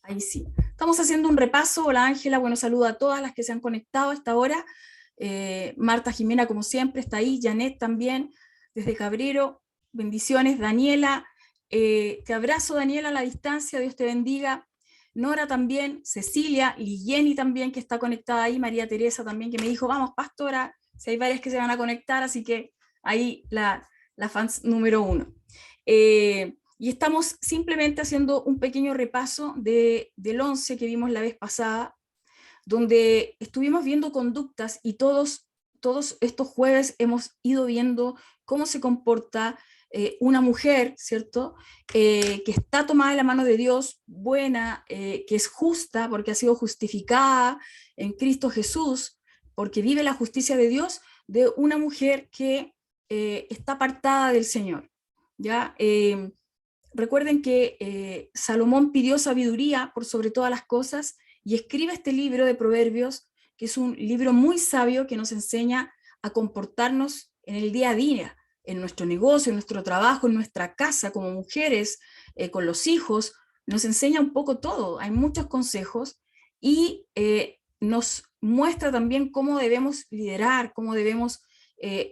Ahí sí. Estamos haciendo un repaso. Hola Ángela, bueno, saludo a todas las que se han conectado a esta hora. Marta Jimena, como siempre, está ahí. Janet también, desde Cabrero. Bendiciones. Daniela, te abrazo, Daniela, a la distancia. Dios te bendiga. Nora también. Cecilia, Lilleni también, que está conectada ahí. María Teresa también, que me dijo, vamos, pastora. Si hay varias que se van a conectar, así que ahí la fans número uno. Y estamos simplemente haciendo un pequeño repaso del 11 que vimos la vez pasada, donde estuvimos viendo conductas y todos estos jueves hemos ido viendo cómo se comporta una mujer, ¿cierto? Que está tomada de la mano de Dios, buena, que es justa porque ha sido justificada en Cristo Jesús, porque vive la justicia de Dios, de una mujer que está apartada del Señor. ¿Ya? Recuerden que Salomón pidió sabiduría por sobre todas las cosas y escribe este libro de Proverbios, que es un libro muy sabio que nos enseña a comportarnos en el día a día, en nuestro negocio, en nuestro trabajo, en nuestra casa, como mujeres, con los hijos. Nos enseña un poco todo, hay muchos consejos y nos muestra también cómo debemos liderar, cómo debemos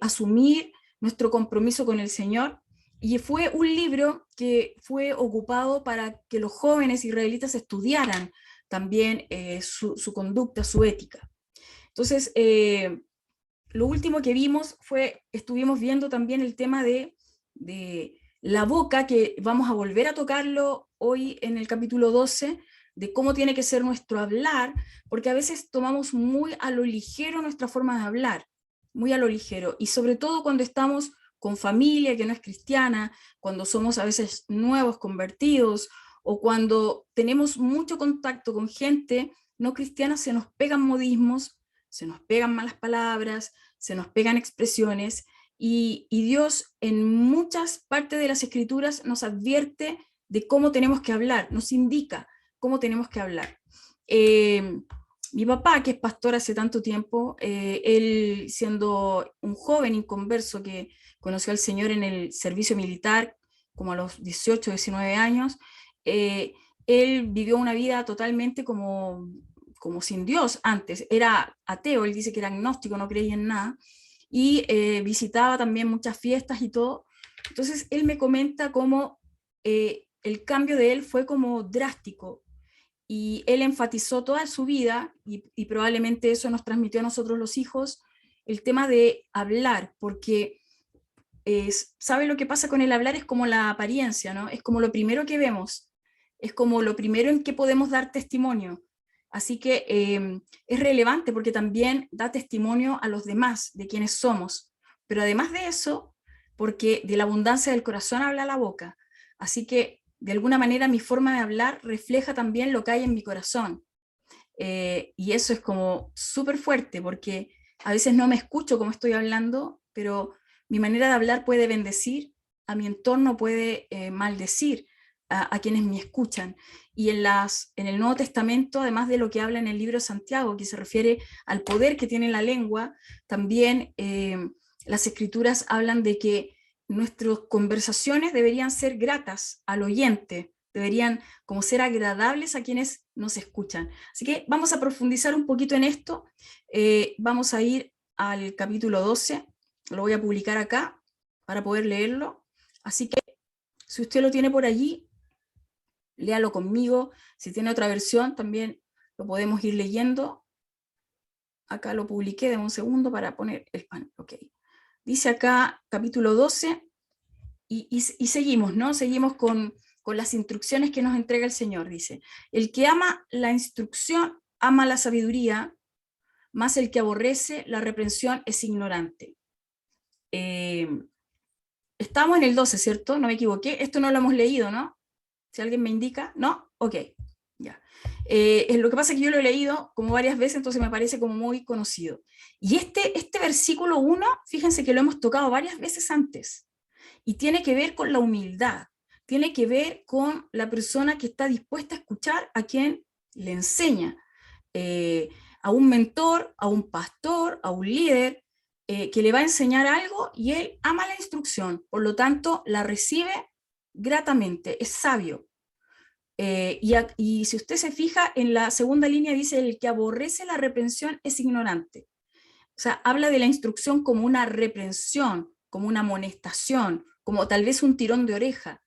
asumir nuestro compromiso con el Señor. Y fue un libro que fue ocupado para que los jóvenes israelitas estudiaran también su conducta, su ética. Entonces, lo último que vimos estuvimos viendo también el tema de la boca, que vamos a volver a tocarlo hoy en el capítulo 12, de cómo tiene que ser nuestro hablar, porque a veces tomamos muy a lo ligero nuestra forma de hablar, muy a lo ligero, y sobre todo cuando estamos con familia que no es cristiana, cuando somos a veces nuevos convertidos, o cuando tenemos mucho contacto con gente no cristiana, se nos pegan modismos, se nos pegan malas palabras, se nos pegan expresiones, y Dios en muchas partes de las escrituras nos advierte de cómo tenemos que hablar, nos indica cómo tenemos que hablar. Eh, Mi papá, que es pastor hace tanto tiempo, él siendo un joven inconverso que conoció al Señor en el servicio militar, como a los 18, 19 años, él vivió una vida totalmente como sin Dios antes. Era ateo, él dice que era agnóstico, no creía en nada, y visitaba también muchas fiestas y todo. Entonces él me comenta cómo el cambio de él fue como drástico, y él enfatizó toda su vida, y probablemente eso nos transmitió a nosotros los hijos, el tema de hablar, porque ¿sabe lo que pasa con el hablar? Es como la apariencia, ¿no? Es como lo primero que vemos, es como lo primero en que podemos dar testimonio. Así que es relevante porque también da testimonio a los demás de quiénes somos. Pero además de eso, porque de la abundancia del corazón habla la boca. Así que de alguna manera mi forma de hablar refleja también lo que hay en mi corazón. Y eso es como súper fuerte porque a veces no me escucho como estoy hablando, pero mi manera de hablar puede bendecir, a mi entorno puede maldecir a quienes me escuchan. Y en el Nuevo Testamento, además de lo que habla en el libro de Santiago, que se refiere al poder que tiene la lengua, también las escrituras hablan de que nuestras conversaciones deberían ser gratas al oyente, deberían como ser agradables a quienes nos escuchan. Así que vamos a profundizar un poquito en esto. Vamos a ir al capítulo 12, lo voy a publicar acá para poder leerlo. Así que si usted lo tiene por allí, léalo conmigo. Si tiene otra versión, también lo podemos ir leyendo. Acá lo publiqué, de un segundo para poner el pan. Ok. Dice acá capítulo 12 y seguimos, ¿no? Seguimos con las instrucciones que nos entrega el Señor. Dice, el que ama la instrucción, ama la sabiduría, más el que aborrece la reprensión es ignorante. Eh, Estamos en el 12, ¿cierto? No me equivoqué. Esto no lo hemos leído, ¿no? Si alguien me indica, ¿no? Ok, ya. Lo que pasa es que yo lo he leído como varias veces, entonces me parece como muy conocido. Y este versículo 1, fíjense que lo hemos tocado varias veces antes, y tiene que ver con la humildad, tiene que ver con la persona que está dispuesta a escuchar a quien le enseña, eh, a un mentor, a un pastor, a un líder, que le va a enseñar algo y él ama la instrucción, por lo tanto la recibe gratamente, es sabio. Y si usted se fija, en la segunda línea dice, el que aborrece la reprensión es ignorante. O sea, habla de la instrucción como una reprensión, como una amonestación, como tal vez un tirón de oreja.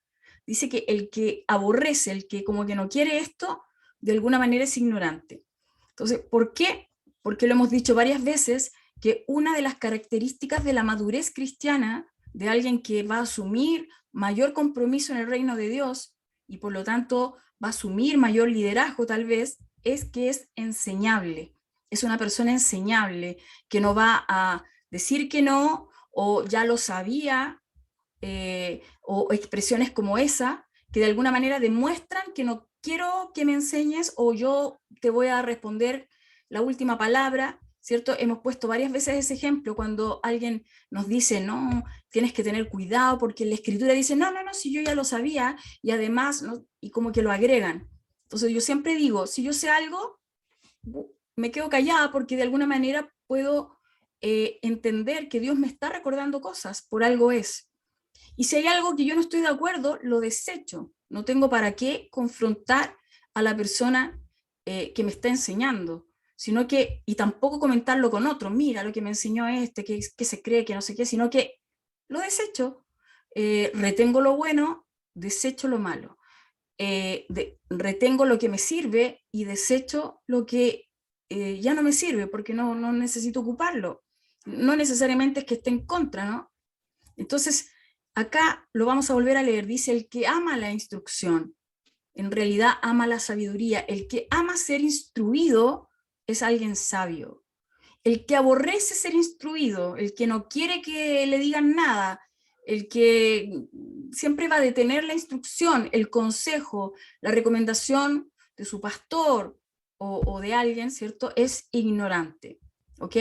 Dice que el que aborrece, el que como que no quiere esto, de alguna manera es ignorante. Entonces, ¿por qué? Porque lo hemos dicho varias veces, que una de las características de la madurez cristiana, de alguien que va a asumir mayor compromiso en el reino de Dios, y por lo tanto va a asumir mayor liderazgo tal vez, es que es enseñable. Es una persona enseñable, que no va a decir que no, o ya lo sabía, o expresiones como esa, que de alguna manera demuestran que no quiero que me enseñes o yo te voy a responder la última palabra, ¿cierto? Hemos puesto varias veces ese ejemplo cuando alguien nos dice, no, tienes que tener cuidado porque la escritura dice, no, no, no, si yo ya lo sabía y además, ¿no? Y como que lo agregan. Entonces yo siempre digo, si yo sé algo, me quedo callada porque de alguna manera puedo entender que Dios me está recordando cosas, por algo es. Y si hay algo que yo no estoy de acuerdo, lo desecho. No tengo para qué confrontar a la persona que me está enseñando, sino que, y tampoco comentarlo con otro, mira lo que me enseñó este, que se cree, que no sé qué, sino que lo desecho. Retengo lo bueno, desecho lo malo. Retengo lo que me sirve y desecho lo que ya no me sirve porque no necesito ocuparlo. No necesariamente es que esté en contra, ¿no? Entonces, acá lo vamos a volver a leer. Dice, el que ama la instrucción, en realidad ama la sabiduría. El que ama ser instruido es alguien sabio. El que aborrece ser instruido, el que no quiere que le digan nada, el que siempre va a detener la instrucción, el consejo, la recomendación de su pastor o de alguien, ¿cierto? Es ignorante, ¿ok?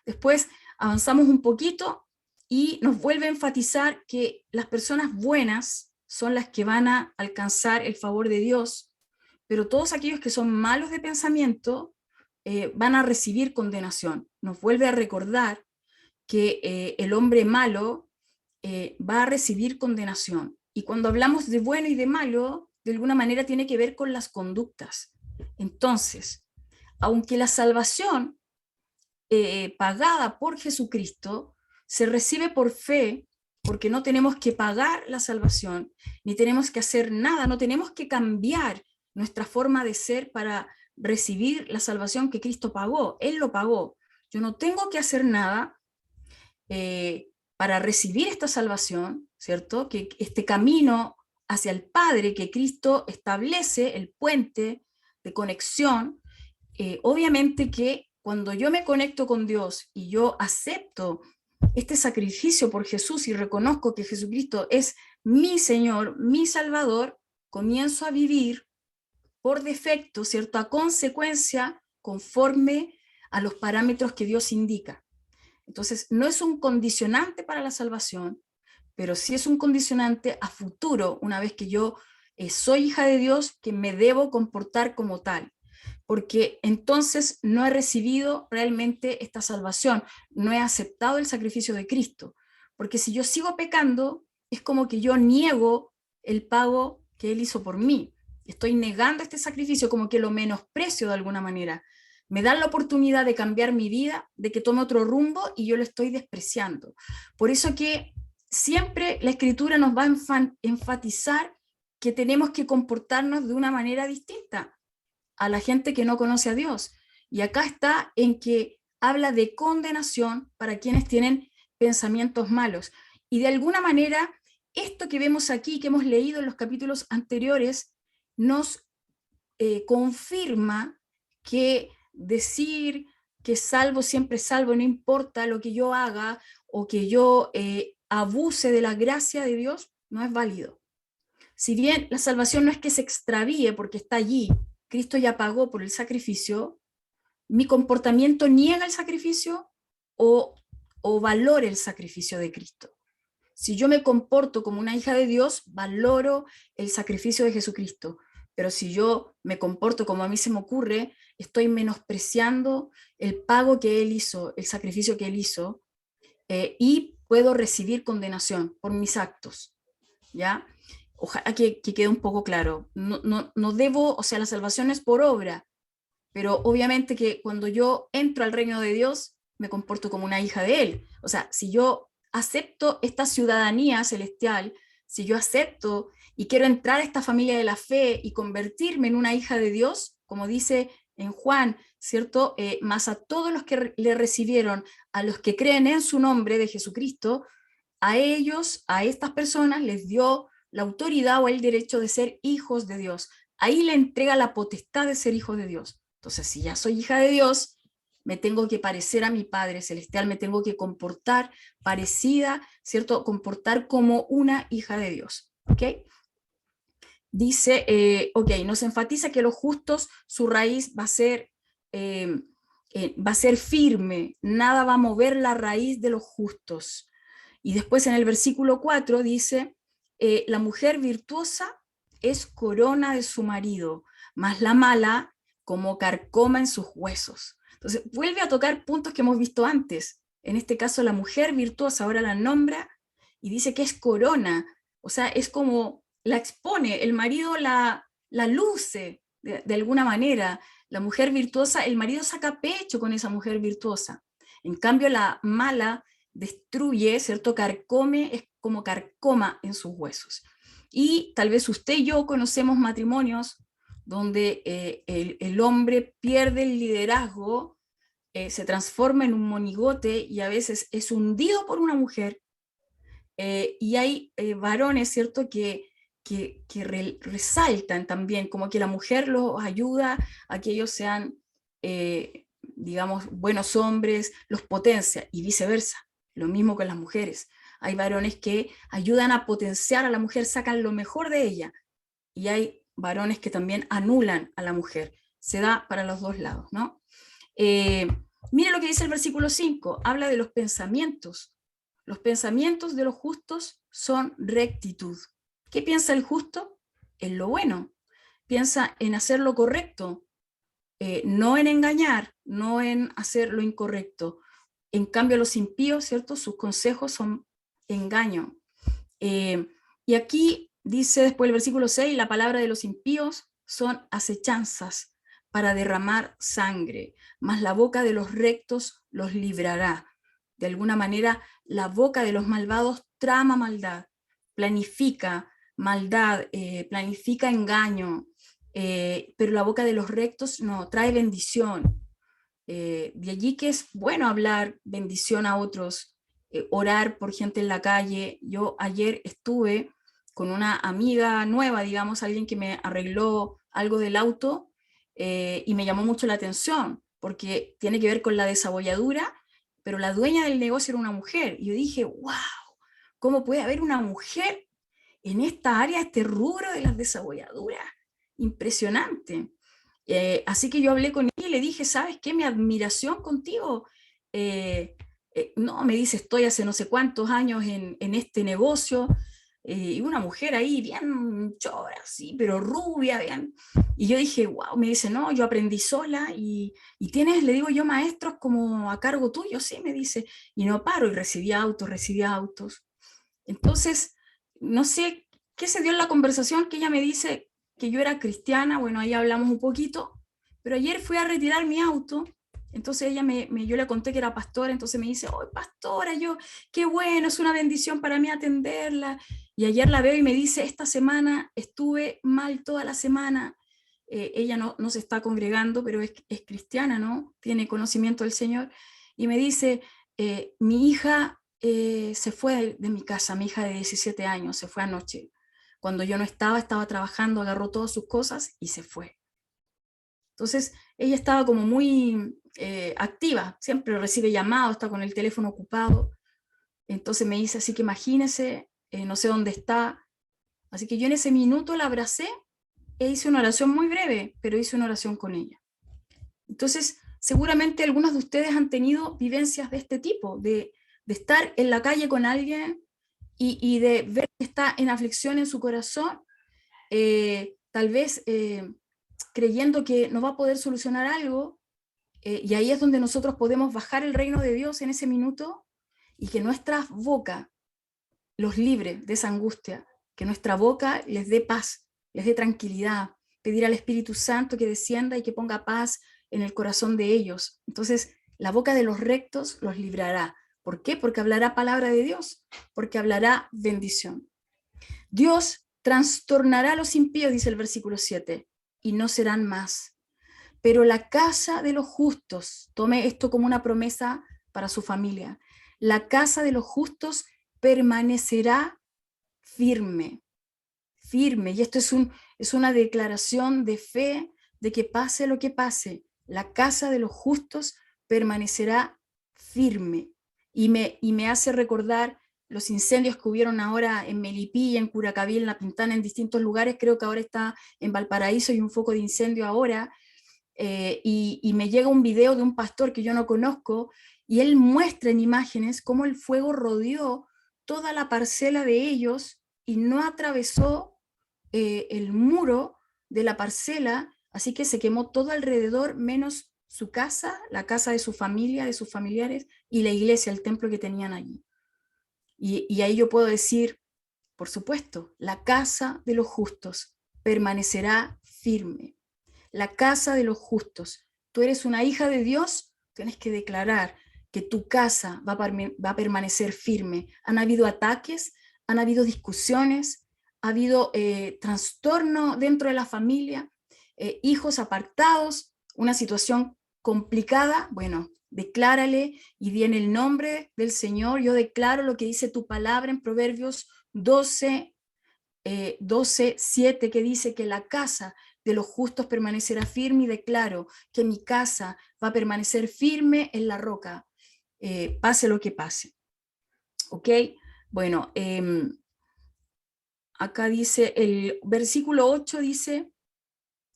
Después avanzamos un poquito y nos vuelve a enfatizar que las personas buenas son las que van a alcanzar el favor de Dios, pero todos aquellos que son malos de pensamiento van a recibir condenación. Nos vuelve a recordar que el hombre malo va a recibir condenación. Y cuando hablamos de bueno y de malo, de alguna manera tiene que ver con las conductas. Entonces, aunque la salvación pagada por Jesucristo se recibe por fe, porque no tenemos que pagar la salvación, ni tenemos que hacer nada, no tenemos que cambiar nuestra forma de ser para recibir la salvación que Cristo pagó. Él lo pagó. Yo no tengo que hacer nada para recibir esta salvación, ¿cierto? Que este camino hacia el Padre que Cristo establece, el puente de conexión, obviamente que cuando yo me conecto con Dios y yo acepto este sacrificio por Jesús y reconozco que Jesucristo es mi Señor, mi Salvador, comienzo a vivir por defecto, ¿cierto? A consecuencia, conforme a los parámetros que Dios indica. Entonces, no es un condicionante para la salvación, pero sí es un condicionante a futuro, una vez que yo soy hija de Dios, que me debo comportar como tal, porque entonces no he recibido realmente esta salvación, no he aceptado el sacrificio de Cristo, porque si yo sigo pecando, es como que yo niego el pago que Él hizo por mí, estoy negando este sacrificio, como que lo menosprecio de alguna manera. Me dan la oportunidad de cambiar mi vida, de que tome otro rumbo y yo lo estoy despreciando. Por eso que siempre la Escritura nos va a enfatizar que tenemos que comportarnos de una manera distinta a la gente que no conoce a Dios. Y acá está en que habla de condenación para quienes tienen pensamientos malos. Y de alguna manera, esto que vemos aquí, que hemos leído en los capítulos anteriores, nos confirma que decir que salvo siempre salvo, no importa lo que yo haga o que yo abuse de la gracia de Dios, no es válido. Si bien la salvación no es que se extravíe porque está allí, Cristo ya pagó por el sacrificio, mi comportamiento niega el sacrificio o valora el sacrificio de Cristo. Si yo me comporto como una hija de Dios, valoro el sacrificio de Jesucristo. Pero si yo me comporto como a mí se me ocurre, estoy menospreciando el pago que Él hizo, el sacrificio que Él hizo, y puedo recibir condenación por mis actos, ¿ya? ojalá que quede un poco claro. No debo, o sea, la salvación es por obra, pero obviamente que cuando yo entro al reino de Dios, me comporto como una hija de Él. O sea, si yo acepto esta ciudadanía celestial, si yo acepto y quiero entrar a esta familia de la fe y convertirme en una hija de Dios, como dice en Juan, ¿cierto? Más a todos los que le recibieron, a los que creen en su nombre de Jesucristo, a ellos, a estas personas, les dio la autoridad o el derecho de ser hijos de Dios. Ahí le entrega la potestad de ser hijo de Dios. Entonces, si ya soy hija de Dios, me tengo que parecer a mi Padre Celestial, me tengo que comportar parecida, ¿cierto? Comportar como una hija de Dios, ¿ok? Dice, ok, nos enfatiza que los justos, su raíz eh, va a ser firme, nada va a mover la raíz de los justos. Y después en el versículo 4 dice, la mujer virtuosa es corona de su marido, mas la mala como carcoma en sus huesos. Entonces vuelve a tocar puntos que hemos visto antes. En este caso la mujer virtuosa ahora la nombra y dice que es corona, o sea, es como la expone, el marido la luce de alguna manera. La mujer virtuosa, el marido saca pecho con esa mujer virtuosa. En cambio la mala destruye, ¿cierto? Carcome, es como carcoma en sus huesos. Y tal vez usted y yo conocemos matrimonios donde el hombre pierde el liderazgo, se transforma en un monigote y a veces es hundido por una mujer. Y hay varones, ¿cierto?, que resaltan también, como que la mujer los ayuda a que ellos sean, digamos, buenos hombres, los potencia y viceversa. Lo mismo con las mujeres. Hay varones que ayudan a potenciar a la mujer, sacan lo mejor de ella. Y hay varones que también anulan a la mujer. Se da para los dos lados, ¿no? Eh, Mire lo que dice el versículo 5, habla de los pensamientos. Los pensamientos de los justos son rectitud. ¿Qué piensa el justo? En lo bueno. Piensa en hacer lo correcto, no en engañar, no en hacer lo incorrecto. En cambio, los impíos, ¿cierto? Sus consejos son engaño. Y aquí dice después el versículo 6, la palabra de los impíos son acechanzas para derramar sangre, mas la boca de los rectos los librará. De alguna manera, la boca de los malvados trama maldad, planifica maldad, planifica engaño, pero la boca de los rectos no, trae bendición. De allí que es bueno hablar bendición a otros, orar por gente en la calle. Yo ayer estuve con una amiga nueva, digamos, alguien que me arregló algo del auto, y me llamó mucho la atención porque tiene que ver con la desabolladura, pero la dueña del negocio era una mujer. Y yo dije, wow, ¿cómo puede haber una mujer en esta área, este rubro de las desabolladuras? Impresionante. Así que yo hablé con ella y le dije, ¿sabes qué? Mi admiración contigo. No, me dice, estoy hace no sé cuántos años en este negocio, y una mujer ahí bien chora, sí, pero rubia, bien. Y yo dije, wow, me dice, no, yo aprendí sola y tienes, le digo yo, maestros como a cargo tuyo, sí, me dice, y no paro, y recibía autos, recibía autos. Entonces, no sé qué se dio en la conversación que ella me dice que yo era cristiana, bueno, ahí hablamos un poquito, pero ayer fui a retirar mi auto, entonces yo le conté que era pastora, entonces me dice, oh, pastora, yo, qué bueno, es una bendición para mí atenderla, y ayer la veo y me dice, esta semana estuve mal toda la semana. Ella no se está congregando, pero es cristiana, ¿no? Tiene conocimiento del Señor, y me dice, mi hija se fue de mi casa, mi hija de 17 años, se fue anoche. Cuando yo no estaba trabajando, agarró todas sus cosas y se fue. Entonces, ella estaba como muy activa, siempre recibe llamados, está con el teléfono ocupado. Entonces me dice, así que imagínese, no sé dónde está. Así que yo en ese minuto la abracé e hice una oración muy breve, pero hice una oración con ella. Entonces, seguramente algunos de ustedes han tenido vivencias de este tipo, de estar en la calle con alguien y de ver que está en aflicción en su corazón, tal vez creyendo que no va a poder solucionar algo, y ahí es donde nosotros podemos bajar el reino de Dios en ese minuto y que nuestra boca los libre de esa angustia, que nuestra boca les dé paz, les dé tranquilidad, pedir al Espíritu Santo que descienda y que ponga paz en el corazón de ellos. Entonces, la boca de los rectos los librará. ¿Por qué? Porque hablará palabra de Dios, porque hablará bendición. Dios trastornará a los impíos, dice el versículo 7, y no serán más. Pero la casa de los justos, tome esto como una promesa para su familia, la casa de los justos permanecerá firme, firme. Y esto es una declaración de fe, de que pase lo que pase, la casa de los justos permanecerá firme. Y me hace recordar los incendios que hubieron ahora en Melipilla, en Curacaví, en La Pintana, en distintos lugares. Creo que ahora está en Valparaíso y un foco de incendio ahora. Y me llega un video de un pastor que yo no conozco, y él muestra en imágenes cómo el fuego rodeó toda la parcela de ellos y no atravesó el muro de la parcela, así que se quemó todo alrededor, menos su casa, la casa de su familia, de sus familiares, y la iglesia, el templo que tenían allí. Y ahí yo puedo decir, por supuesto, la casa de los justos permanecerá firme. La casa de los justos. Tú eres una hija de Dios, tienes que declarar que tu casa va a permanecer firme. Han habido ataques, han habido discusiones, ha habido trastorno dentro de la familia, hijos apartados, una situación complicada. Bueno, declárale y di en el nombre del Señor. Yo declaro lo que dice tu palabra en Proverbios 12:7, que dice que la casa de los justos permanecerá firme, y declaro que mi casa va a permanecer firme en la roca, pase lo que pase. ¿Ok? Bueno, acá dice, el versículo 8 dice,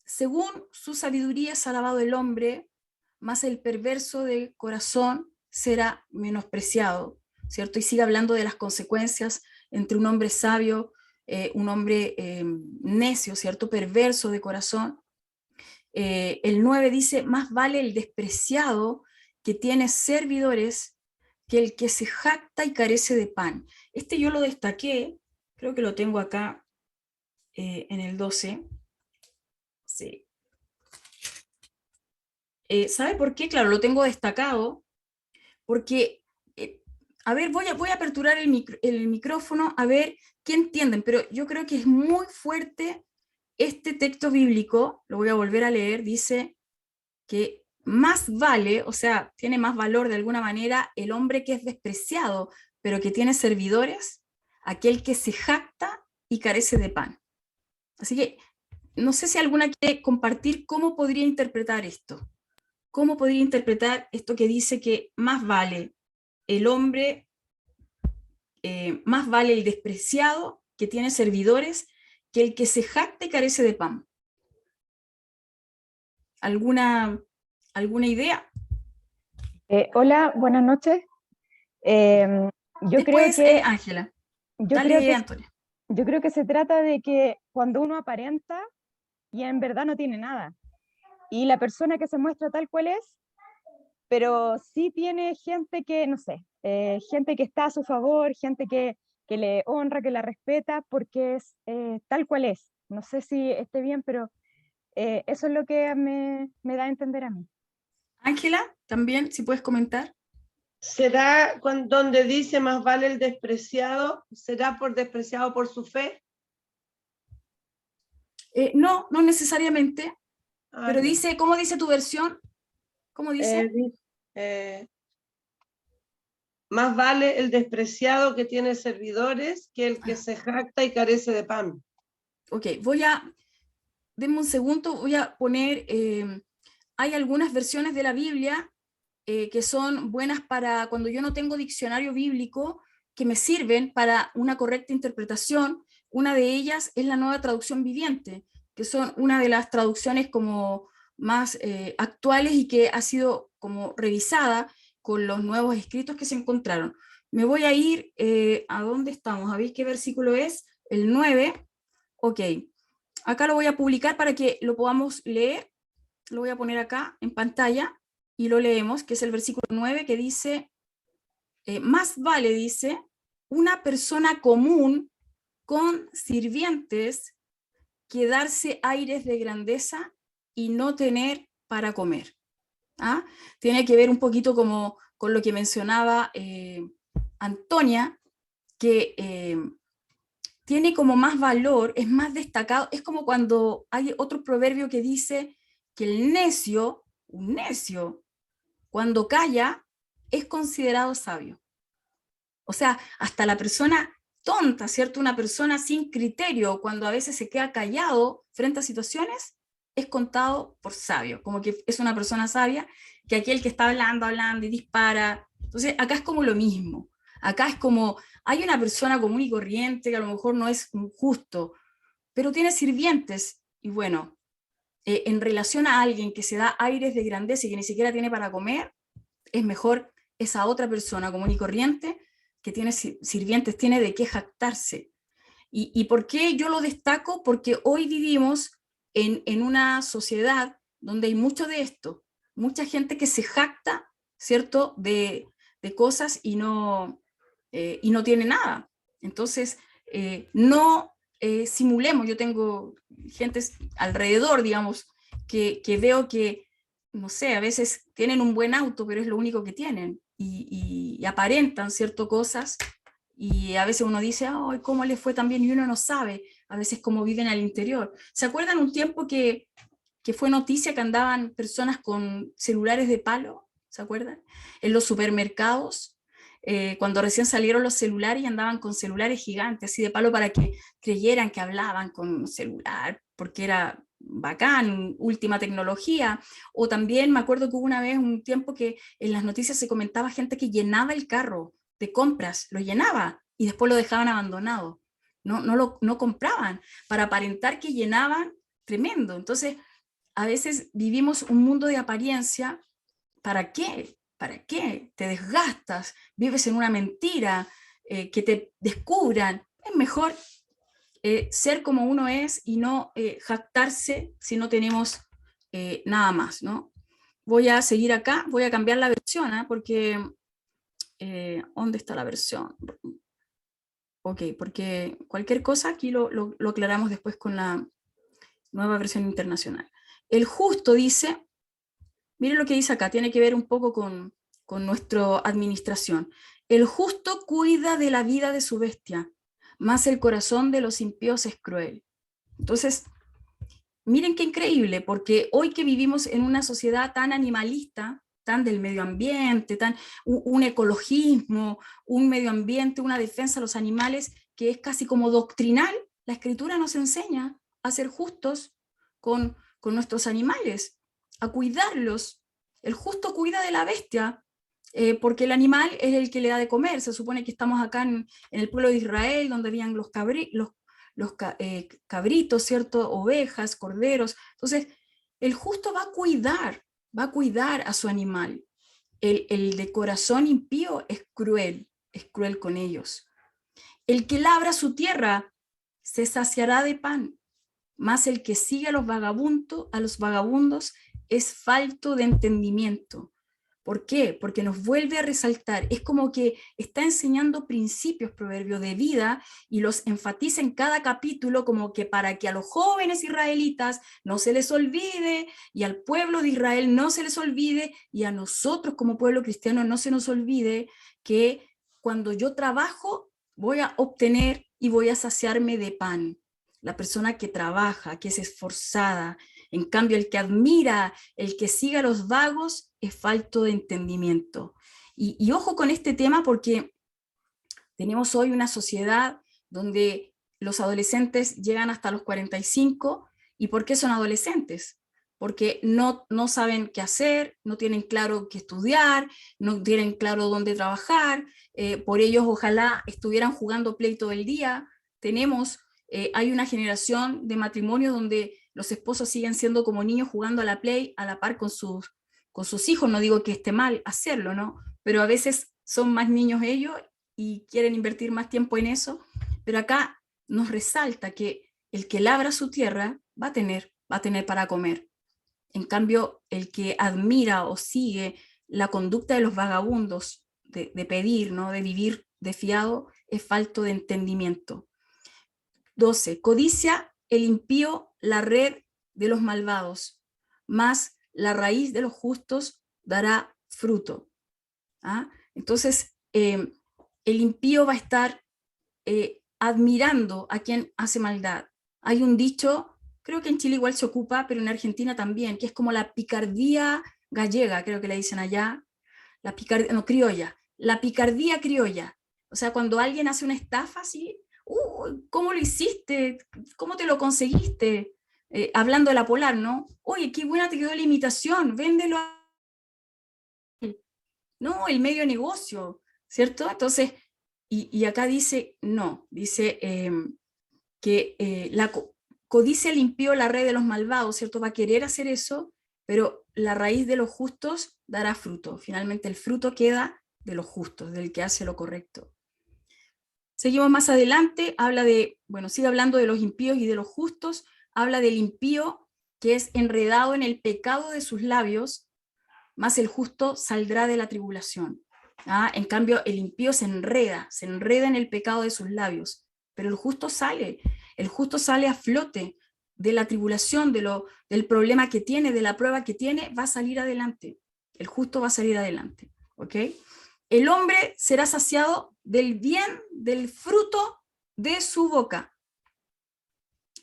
según su sabiduría es alabado el hombre, mas el perverso de corazón será menospreciado, ¿cierto? Y sigue hablando de las consecuencias entre un hombre sabio, un hombre necio, ¿cierto? Perverso de corazón. El 9 dice, más vale el despreciado que tiene servidores que el que se jacta y carece de pan. Este yo lo destaqué, creo que lo tengo acá en el 12. Sí. ¿Sabe por qué? Claro, lo tengo destacado, porque, a ver, voy a aperturar el micrófono a ver qué entienden, pero yo creo que es muy fuerte este texto bíblico. Lo voy a volver a leer. Dice que más vale, o sea, tiene más valor de alguna manera el hombre que es despreciado, pero que tiene servidores, aquel que se jacta y carece de pan. Así que no sé si alguna quiere compartir cómo podría interpretar esto. ¿Cómo podría interpretar esto que dice que más vale el hombre, más vale el despreciado que tiene servidores que el que se jacta y carece de pan? ¿Alguna idea? Hola, buenas noches. Em, yo creo Después, que, Ángela, yo creo dale, que, Antonia. yo creo que se trata de que cuando uno aparenta y en verdad no tiene nada, y la persona que se muestra tal cual es, pero sí tiene gente que, no sé, gente que está a su favor, gente que le honra, que la respeta, porque es tal cual es. No sé si esté bien, pero eso es lo que me da a entender a mí. Ángela, también, si puedes comentar. ¿Será donde dice más vale el despreciado? ¿Será por despreciado por su fe? No, no necesariamente, pero Ya. dice, ¿cómo dice tu versión? ¿Cómo dice? Más vale el despreciado que tiene servidores que el que Ah, se jacta y carece de pan. ok, denme un segundo, voy a poner, hay algunas versiones de la Biblia que son buenas para cuando yo no tengo diccionario bíblico, que me sirven para una correcta interpretación. Una de ellas es la Nueva Traducción Viviente, que son una de las traducciones como más actuales y que ha sido como revisada con los nuevos escritos que se encontraron. Me voy a ir a dónde estamos, a ver qué versículo es, el 9. Ok, acá lo voy a publicar para que lo podamos leer. Lo voy a poner acá en pantalla y lo leemos, que es el versículo 9, que dice, más vale, dice, una persona común con sirvientes que darse aires de grandeza y no tener para comer. ¿Ah? Tiene que ver un poquito como con lo que mencionaba Antonia, que tiene como más valor, es más destacado, es como cuando hay otro proverbio que dice que el necio, un necio, cuando calla, es considerado sabio. O sea, hasta la persona tonta, ¿cierto? Una persona sin criterio, cuando a veces se queda callado frente a situaciones, es contado por sabio, como que es una persona sabia, que aquel que está hablando y dispara. Entonces, acá es como lo mismo. Acá es como, hay una persona común y corriente que a lo mejor no es un justo, pero tiene sirvientes, y bueno, en relación a alguien que se da aires de grandeza y que ni siquiera tiene para comer, es mejor esa otra persona común y corriente que tiene sirvientes, tiene de qué jactarse. ¿Y por qué yo lo destaco? Porque hoy vivimos en una sociedad donde hay mucho de esto, mucha gente que se jacta, ¿cierto?, de cosas y no tiene nada. Entonces, no simulemos, yo tengo gente alrededor, digamos, que veo que, no sé, a veces tienen un buen auto, pero es lo único que tienen, y aparentan, ¿cierto?, cosas, y a veces uno dice, ay, ¿cómo le fue tan bien? Y uno no sabe a veces cómo viven al interior. ¿Se acuerdan un tiempo que fue noticia que andaban personas con celulares de palo? ¿Se acuerdan? En los supermercados, cuando recién salieron los celulares y andaban con celulares gigantes, así de palo, para que creyeran que hablaban con un celular, porque era bacán, última tecnología. O también me acuerdo que hubo una vez, un tiempo, que en las noticias se comentaba gente que llenaba el carro de compras, lo llenaba y después lo dejaban abandonado. No compraban para aparentar que llenaban, tremendo. Entonces, a veces vivimos un mundo de apariencia. ¿Para qué? ¿Para qué? Te desgastas, vives en una mentira, que te descubran. Es mejor ser como uno es y no jactarse si no tenemos nada más, ¿no? Voy a seguir acá, voy a cambiar la versión, ¿eh? Porque ¿dónde está la versión? Ok, porque cualquier cosa aquí lo aclaramos después con la nueva versión internacional. El justo dice, miren lo que dice acá, tiene que ver un poco con nuestra administración. El justo cuida de la vida de su bestia, mas el corazón de los impíos es cruel. Entonces, miren qué increíble, porque hoy que vivimos en una sociedad tan animalista, tan del medio ambiente, un ecologismo, un medio ambiente, una defensa de los animales, que es casi como doctrinal, la Escritura nos enseña a ser justos con nuestros animales, a cuidarlos. El justo cuida de la bestia, porque el animal es el que le da de comer. Se supone que estamos acá en el pueblo de Israel, donde habían los cabritos, ¿cierto? Ovejas, corderos. Entonces, el justo va a cuidar a su animal. El de corazón impío es cruel con ellos. El que labra su tierra se saciará de pan, mas el que sigue a los vagabundos es falto de entendimiento. ¿Por qué? Porque nos vuelve a resaltar, es como que está enseñando principios, proverbios de vida, y los enfatiza en cada capítulo, como que para que a los jóvenes israelitas no se les olvide, y al pueblo de Israel no se les olvide, y a nosotros como pueblo cristiano no se nos olvide que cuando yo trabajo voy a obtener y voy a saciarme de pan. La persona que trabaja, que es esforzada. En cambio, el que admira, el que sigue a los vagos, es falto de entendimiento. Y ojo con este tema, porque tenemos hoy una sociedad donde los adolescentes llegan hasta los 45. ¿Y por qué son adolescentes? Porque no saben qué hacer, no tienen claro qué estudiar, no tienen claro dónde trabajar. Por ellos ojalá estuvieran jugando Play todo el día. Hay una generación de matrimonio donde los esposos siguen siendo como niños jugando a la Play a la par con sus hijos. No digo que esté mal hacerlo, ¿no? Pero a veces son más niños ellos y quieren invertir más tiempo en eso. Pero acá nos resalta que el que labra su tierra va a tener para comer. En cambio, el que admira o sigue la conducta de los vagabundos, de pedir, ¿no? De vivir de fiado, es falto de entendimiento. 12. Codicia el impío la red de los malvados, mas la raíz de los justos dará fruto. ¿Ah? Entonces, el impío va a estar admirando a quien hace maldad. Hay un dicho, creo que en Chile igual se ocupa, pero en Argentina también, que es como la picardía gallega, creo que le dicen allá, la picardía, no, criolla, la picardía criolla. O sea, cuando alguien hace una estafa así, ¿cómo lo hiciste? ¿Cómo te lo conseguiste? Hablando de la Polar, ¿no? Oye, qué buena te quedó la imitación, véndelo. No, el medio negocio, ¿cierto? Entonces, y acá dice, no, dice que codicia limpió la red de los malvados, ¿cierto? Va a querer hacer eso, pero la raíz de los justos dará fruto. Finalmente el fruto queda de los justos, del que hace lo correcto. Seguimos más adelante, habla de, bueno, sigue hablando de los impíos y de los justos, habla del impío que es enredado en el pecado de sus labios, más el justo saldrá de la tribulación. ¿Ah? En cambio, el impío se enreda en el pecado de sus labios, pero el justo sale a flote de la tribulación, del problema que tiene, de la prueba que tiene, va a salir adelante. El justo va a salir adelante. ¿Ok? El hombre será saciado del bien, del fruto de su boca,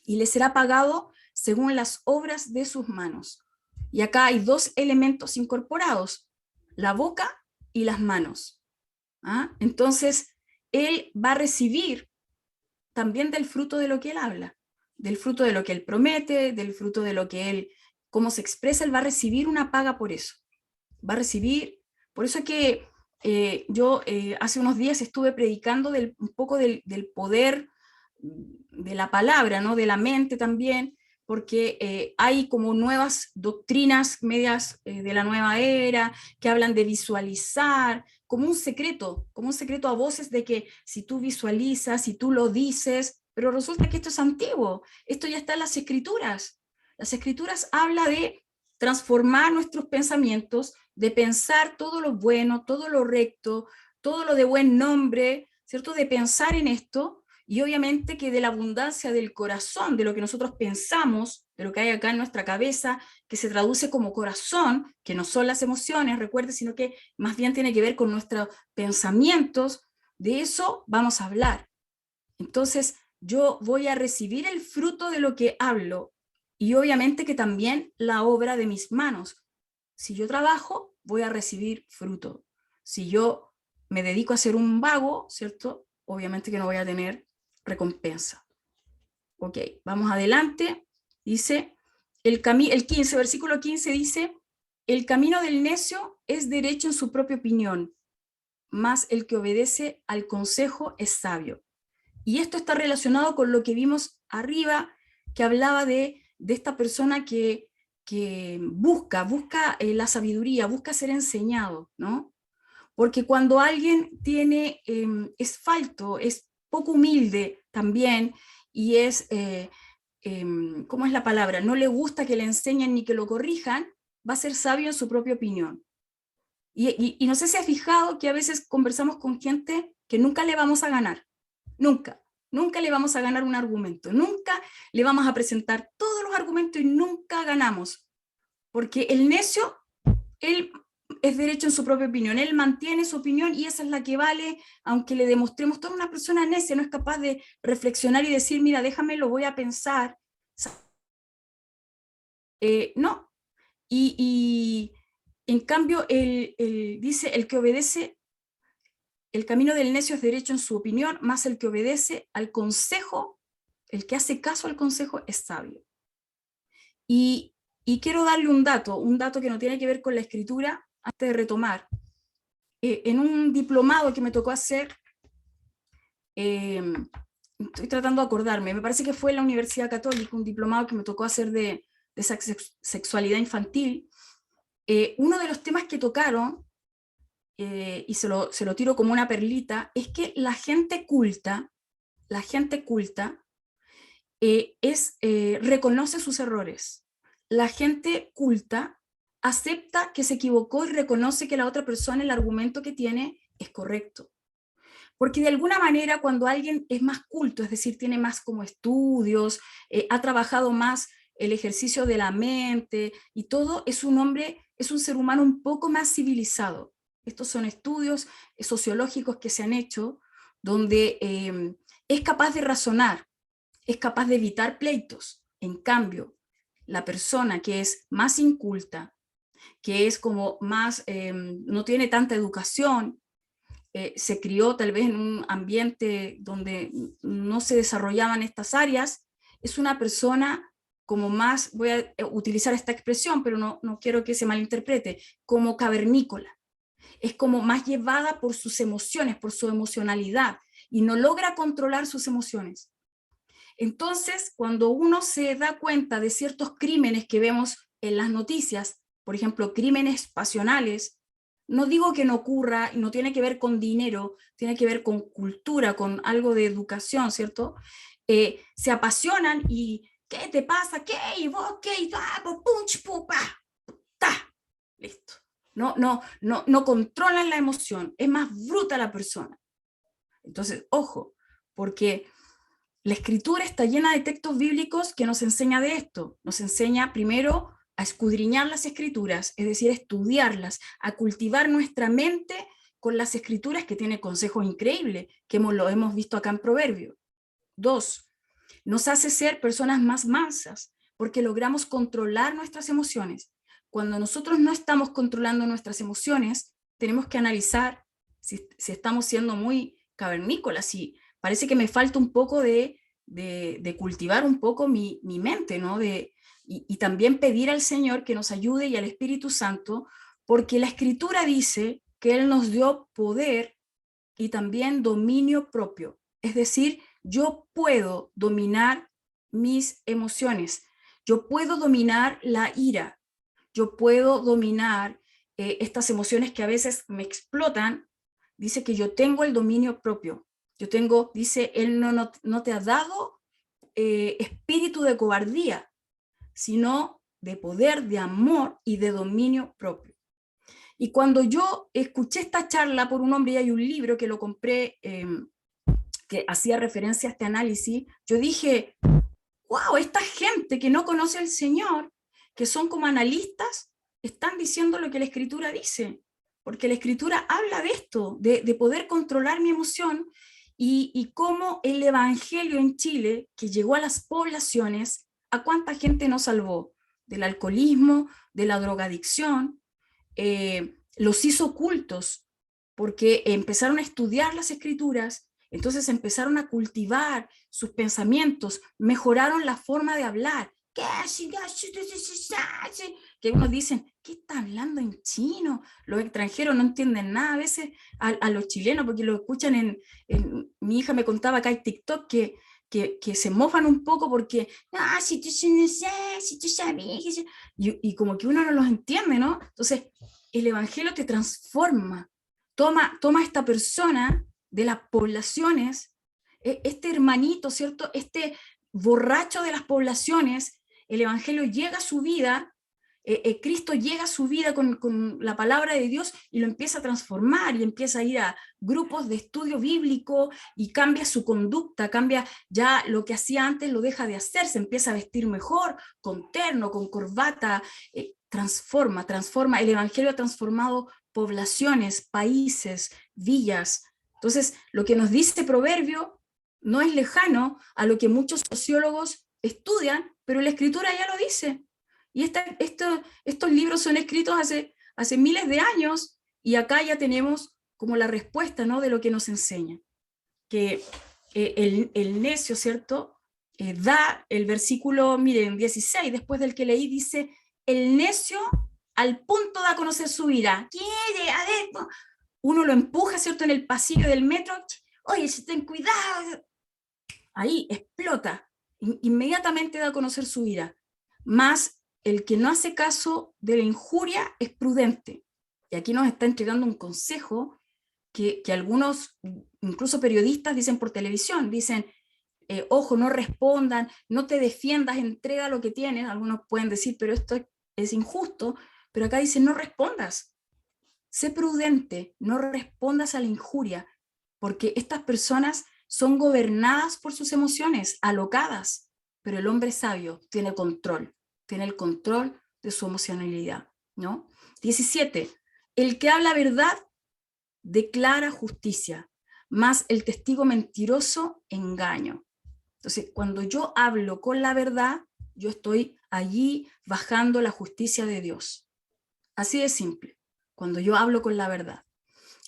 y le será pagado según las obras de sus manos. Y acá hay dos elementos incorporados, la boca y las manos. ¿Ah? Entonces, él va a recibir también del fruto de lo que él habla, del fruto de lo que él promete, del fruto de lo que él, cómo se expresa, él va a recibir una paga por eso. Va a recibir, por eso es que yo hace unos días estuve predicando un poco del poder de la palabra, ¿no? De la mente también, porque hay como nuevas doctrinas medias de la nueva era que hablan de visualizar como un secreto a voces de que si tú visualizas, si tú lo dices, pero resulta que esto es antiguo, esto ya está en las escrituras. Las escrituras hablan de transformar nuestros pensamientos, de pensar todo lo bueno, todo lo recto, todo lo de buen nombre, ¿cierto? De pensar en esto, y obviamente que de la abundancia del corazón, de lo que nosotros pensamos, de lo que hay acá en nuestra cabeza, que se traduce como corazón, que no son las emociones, recuerde, sino que más bien tiene que ver con nuestros pensamientos, de eso vamos a hablar. Entonces, yo voy a recibir el fruto de lo que hablo, y obviamente que también la obra de mis manos. Si yo trabajo, voy a recibir fruto. Si yo me dedico a ser un vago, ¿cierto? Obviamente que no voy a tener recompensa. Ok, vamos adelante. Dice, el 15, versículo 15 dice, el camino del necio es derecho en su propia opinión, mas el que obedece al consejo es sabio. Y esto está relacionado con lo que vimos arriba, que hablaba de esta persona que busca la sabiduría, busca ser enseñado, ¿no? Porque cuando alguien es falto, es poco humilde también, y ¿cómo es la palabra? No le gusta que le enseñen ni que lo corrijan, va a ser sabio en su propia opinión. Y no sé si has fijado que a veces conversamos con gente que nunca le vamos a ganar, nunca le vamos a ganar un argumento, nunca le vamos a presentar todos los argumentos y nunca ganamos, porque el necio, él es derecho en su propia opinión, él mantiene su opinión y esa es la que vale, aunque le demostremos. Toda una persona necia no es capaz de reflexionar y decir, mira, déjame, lo voy a pensar. No, y en cambio, dice, el que obedece, el camino del necio es derecho en su opinión, más el que obedece al consejo, el que hace caso al consejo es sabio. Y quiero darle un dato que no tiene que ver con la escritura, antes de retomar. En un diplomado que me tocó hacer, estoy tratando de acordarme, me parece que fue en la Universidad Católica, un diplomado que me tocó hacer de sexualidad infantil. Uno de los temas que tocaron, y se lo tiro como una perlita, es que la gente culta reconoce sus errores. La gente culta acepta que se equivocó y reconoce que la otra persona, el argumento que tiene, es correcto. Porque de alguna manera cuando alguien es más culto, es decir, tiene más como estudios, ha trabajado más el ejercicio de la mente y todo, es un hombre, es un ser humano un poco más civilizado. Estos son estudios sociológicos que se han hecho donde es capaz de razonar, es capaz de evitar pleitos. En cambio, la persona que es más inculta, que es como más, no tiene tanta educación, se crió tal vez en un ambiente donde no se desarrollaban estas áreas, es una persona como más, voy a utilizar esta expresión, pero no quiero que se malinterprete, como cavernícola. Es como más llevada por sus emociones, por su emocionalidad, y no logra controlar sus emociones. Entonces, cuando uno se da cuenta de ciertos crímenes que vemos en las noticias, por ejemplo, crímenes pasionales, no digo que no ocurra, y no tiene que ver con dinero, tiene que ver con cultura, con algo de educación, ¿cierto? Se apasionan y ¿qué te pasa? ¿Qué? ¿Y vos qué? ¿Y punch, pupa, ta, listo. No controlan la emoción, es más bruta la persona. Entonces, ojo, porque la escritura está llena de textos bíblicos que nos enseña de esto. Nos enseña primero a escudriñar las escrituras, es decir, a estudiarlas, a cultivar nuestra mente con las escrituras, que tiene consejos increíbles, que lo hemos visto acá en Proverbios. 2, nos hace ser personas más mansas, porque logramos controlar nuestras emociones. Cuando nosotros no estamos controlando nuestras emociones, tenemos que analizar si estamos siendo muy cavernícolas, si parece que me falta un poco de cultivar un poco mi mente, ¿no? Y también pedir al Señor que nos ayude y al Espíritu Santo, porque la Escritura dice que Él nos dio poder y también dominio propio. Es decir, yo puedo dominar mis emociones, yo puedo dominar la ira, yo puedo dominar estas emociones que a veces me explotan. Dice que yo tengo el dominio propio. Yo tengo, dice, Él no te ha dado espíritu de cobardía, sino de poder, de amor y de dominio propio. Y cuando yo escuché esta charla por un hombre, y hay un libro que lo compré, que hacía referencia a este análisis, yo dije, wow, esta gente que no conoce al Señor, que son como analistas, están diciendo lo que la Escritura dice, porque la Escritura habla de esto, de poder controlar mi emoción, y cómo el Evangelio en Chile, que llegó a las poblaciones, ¿a cuánta gente nos salvó? Del alcoholismo, de la drogadicción, los hizo cultos, porque empezaron a estudiar las Escrituras, entonces empezaron a cultivar sus pensamientos, mejoraron la forma de hablar. Que unos dicen, ¿qué está hablando en chino? Los extranjeros no entienden nada a veces a los chilenos, porque lo escuchan mi hija me contaba acá en TikTok que se mofan un poco porque, si tú no sé, si tú sabes, y como que uno no los entiende, ¿no? Entonces, el Evangelio te transforma, toma a esta persona de las poblaciones, este hermanito, ¿cierto? Este borracho de las poblaciones, el Evangelio llega a su vida, Cristo llega a su vida con la palabra de Dios y lo empieza a transformar y empieza a ir a grupos de estudio bíblico y cambia su conducta, cambia ya lo que hacía antes, lo deja de hacer, se empieza a vestir mejor, con terno, con corbata, transforma, el Evangelio ha transformado poblaciones, países, villas. Entonces, lo que nos dice Proverbio no es lejano a lo que muchos sociólogos estudian, pero la Escritura ya lo dice. Y estos libros son escritos hace miles de años, y acá ya tenemos como la respuesta, ¿no?, de lo que nos enseña. Que el necio, ¿cierto?, da el versículo, miren, 16, después del que leí, dice, el necio al punto da a conocer su ira. Quiere, a ver, uno lo empuja, ¿cierto?, en el pasillo del metro, oye, ten cuidado. Ahí explota, inmediatamente da a conocer su ira. Más el que no hace caso de la injuria es prudente. Y aquí nos está entregando un consejo que algunos, incluso periodistas, dicen por televisión, dicen, ojo, no respondan, no te defiendas, entrega lo que tienes. Algunos pueden decir, pero esto es injusto, pero acá dicen, no respondas, sé prudente, no respondas a la injuria. porque estas personas son gobernadas por sus emociones, alocadas, pero el hombre sabio tiene el control de su emocionalidad, ¿no? 17. El que habla verdad declara justicia, mas el testigo mentiroso engaño. Entonces, cuando yo hablo con la verdad, yo estoy allí bajando la justicia de Dios. Así de simple, cuando yo hablo con la verdad.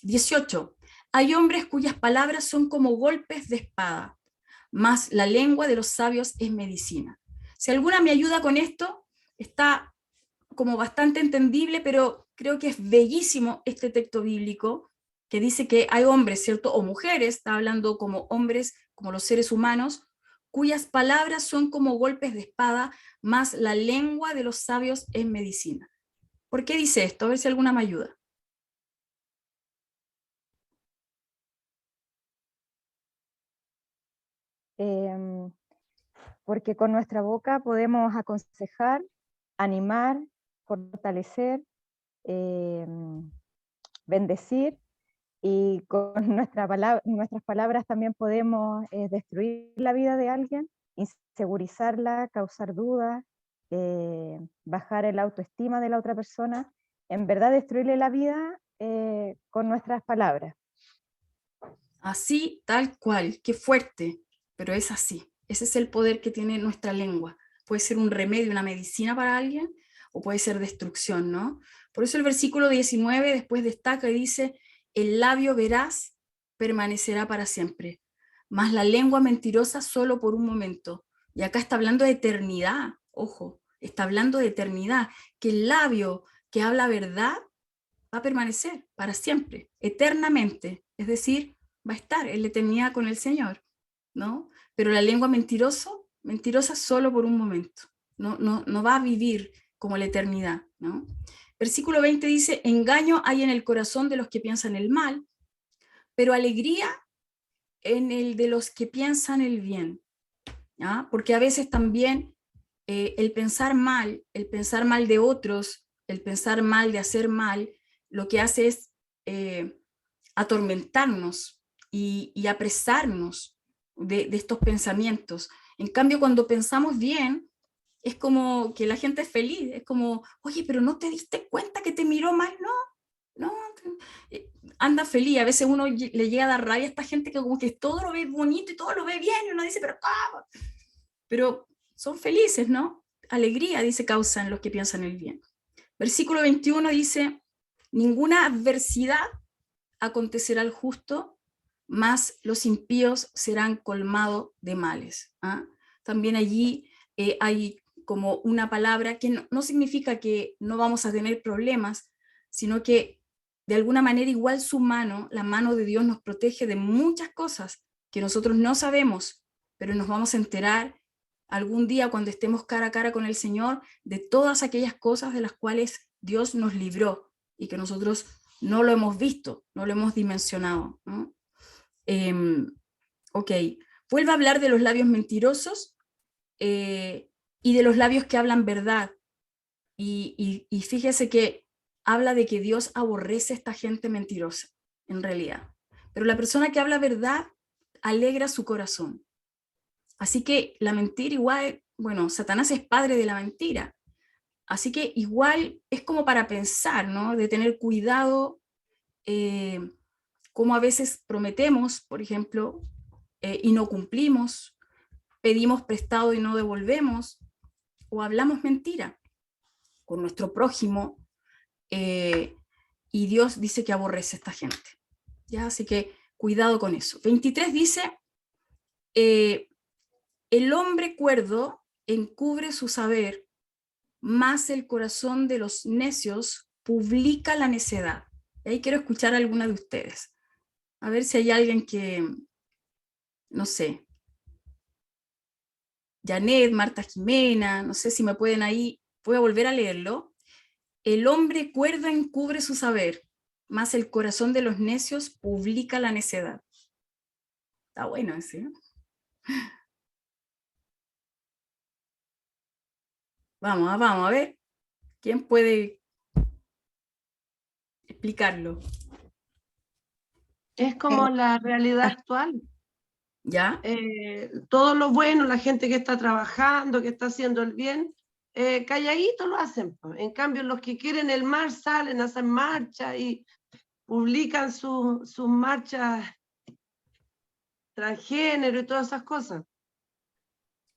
18. Hay hombres cuyas palabras son como golpes de espada, mas la lengua de los sabios es medicina. Si alguna me ayuda con esto, está como bastante entendible, pero creo que es bellísimo este texto bíblico que dice que hay hombres, ¿cierto? O mujeres, está hablando como hombres, como los seres humanos, cuyas palabras son como golpes de espada, mas la lengua de los sabios es medicina. ¿Por qué dice esto? A ver si alguna me ayuda. Porque con nuestra boca podemos aconsejar, animar, fortalecer, bendecir, y con nuestras palabras también podemos destruir la vida de alguien, insegurizarla, causar dudas, bajar el autoestima de la otra persona, en verdad destruirle la vida con nuestras palabras. Así, tal cual, qué fuerte, pero es así. Ese es el poder que tiene nuestra lengua. Puede ser un remedio, una medicina para alguien, o puede ser destrucción, ¿no? Por eso el versículo 19 después destaca y dice, el labio veraz permanecerá para siempre, mas la lengua mentirosa solo por un momento. Y acá está hablando de eternidad, ojo, está hablando de eternidad, que el labio que habla verdad va a permanecer para siempre, eternamente, es decir, va a estar en la eternidad con el Señor, ¿no? Pero la lengua mentirosa solo por un momento, no va a vivir como la eternidad, ¿no? Versículo 20 dice, engaño hay en el corazón de los que piensan el mal, pero alegría en el de los que piensan el bien, ¿ya? Porque a veces también el pensar mal de otros, el pensar mal de hacer mal, lo que hace es atormentarnos y apresarnos de estos pensamientos. En cambio, cuando pensamos bien, es como que la gente es feliz, es como, oye, pero no te diste cuenta que te miró mal, no, anda feliz. A veces uno le llega a dar rabia a esta gente que como que todo lo ve bonito y todo lo ve bien, y uno dice, pero ¿cómo? Pero son felices, ¿no? Alegría, dice, causan los que piensan el bien. Versículo 21 dice, ninguna adversidad acontecerá al justo, mas los impíos serán colmados de males. ¿Ah? También allí hay como una palabra que no significa que no vamos a tener problemas, sino que de alguna manera igual su mano, la mano de Dios nos protege de muchas cosas que nosotros no sabemos, pero nos vamos a enterar algún día cuando estemos cara a cara con el Señor de todas aquellas cosas de las cuales Dios nos libró y que nosotros no lo hemos visto, no lo hemos dimensionado, ¿no? Ok, vuelve a hablar de los labios mentirosos y de los labios que hablan verdad. Y fíjese que habla de que Dios aborrece a esta gente mentirosa, en realidad. Pero la persona que habla verdad alegra su corazón. Así que la mentira igual, bueno, Satanás es padre de la mentira. Así que igual es como para pensar, ¿no? De tener cuidado, como a veces prometemos, por ejemplo, y no cumplimos, pedimos prestado y no devolvemos, o hablamos mentira con nuestro prójimo, y Dios dice que aborrece a esta gente. ¿Ya? Así que cuidado con eso. 23 dice, el hombre cuerdo encubre su saber, mas el corazón de los necios publica la necedad. Y ahí quiero escuchar a alguna de ustedes. A ver si hay alguien que, no sé, Janet, Marta Jimena, no sé si me pueden ahí, voy a volver a leerlo. El hombre cuerdo encubre su saber, mas el corazón de los necios publica la necedad. Está bueno ese, ¿no? Vamos a ver. ¿Quién puede explicarlo? Es como la realidad actual. ¿Ya? Todo lo bueno, la gente que está trabajando, que está haciendo el bien, calladito lo hacen. Po. En cambio, los que quieren el mar salen, hacen marcha y publican sus marchas transgénero y todas esas cosas.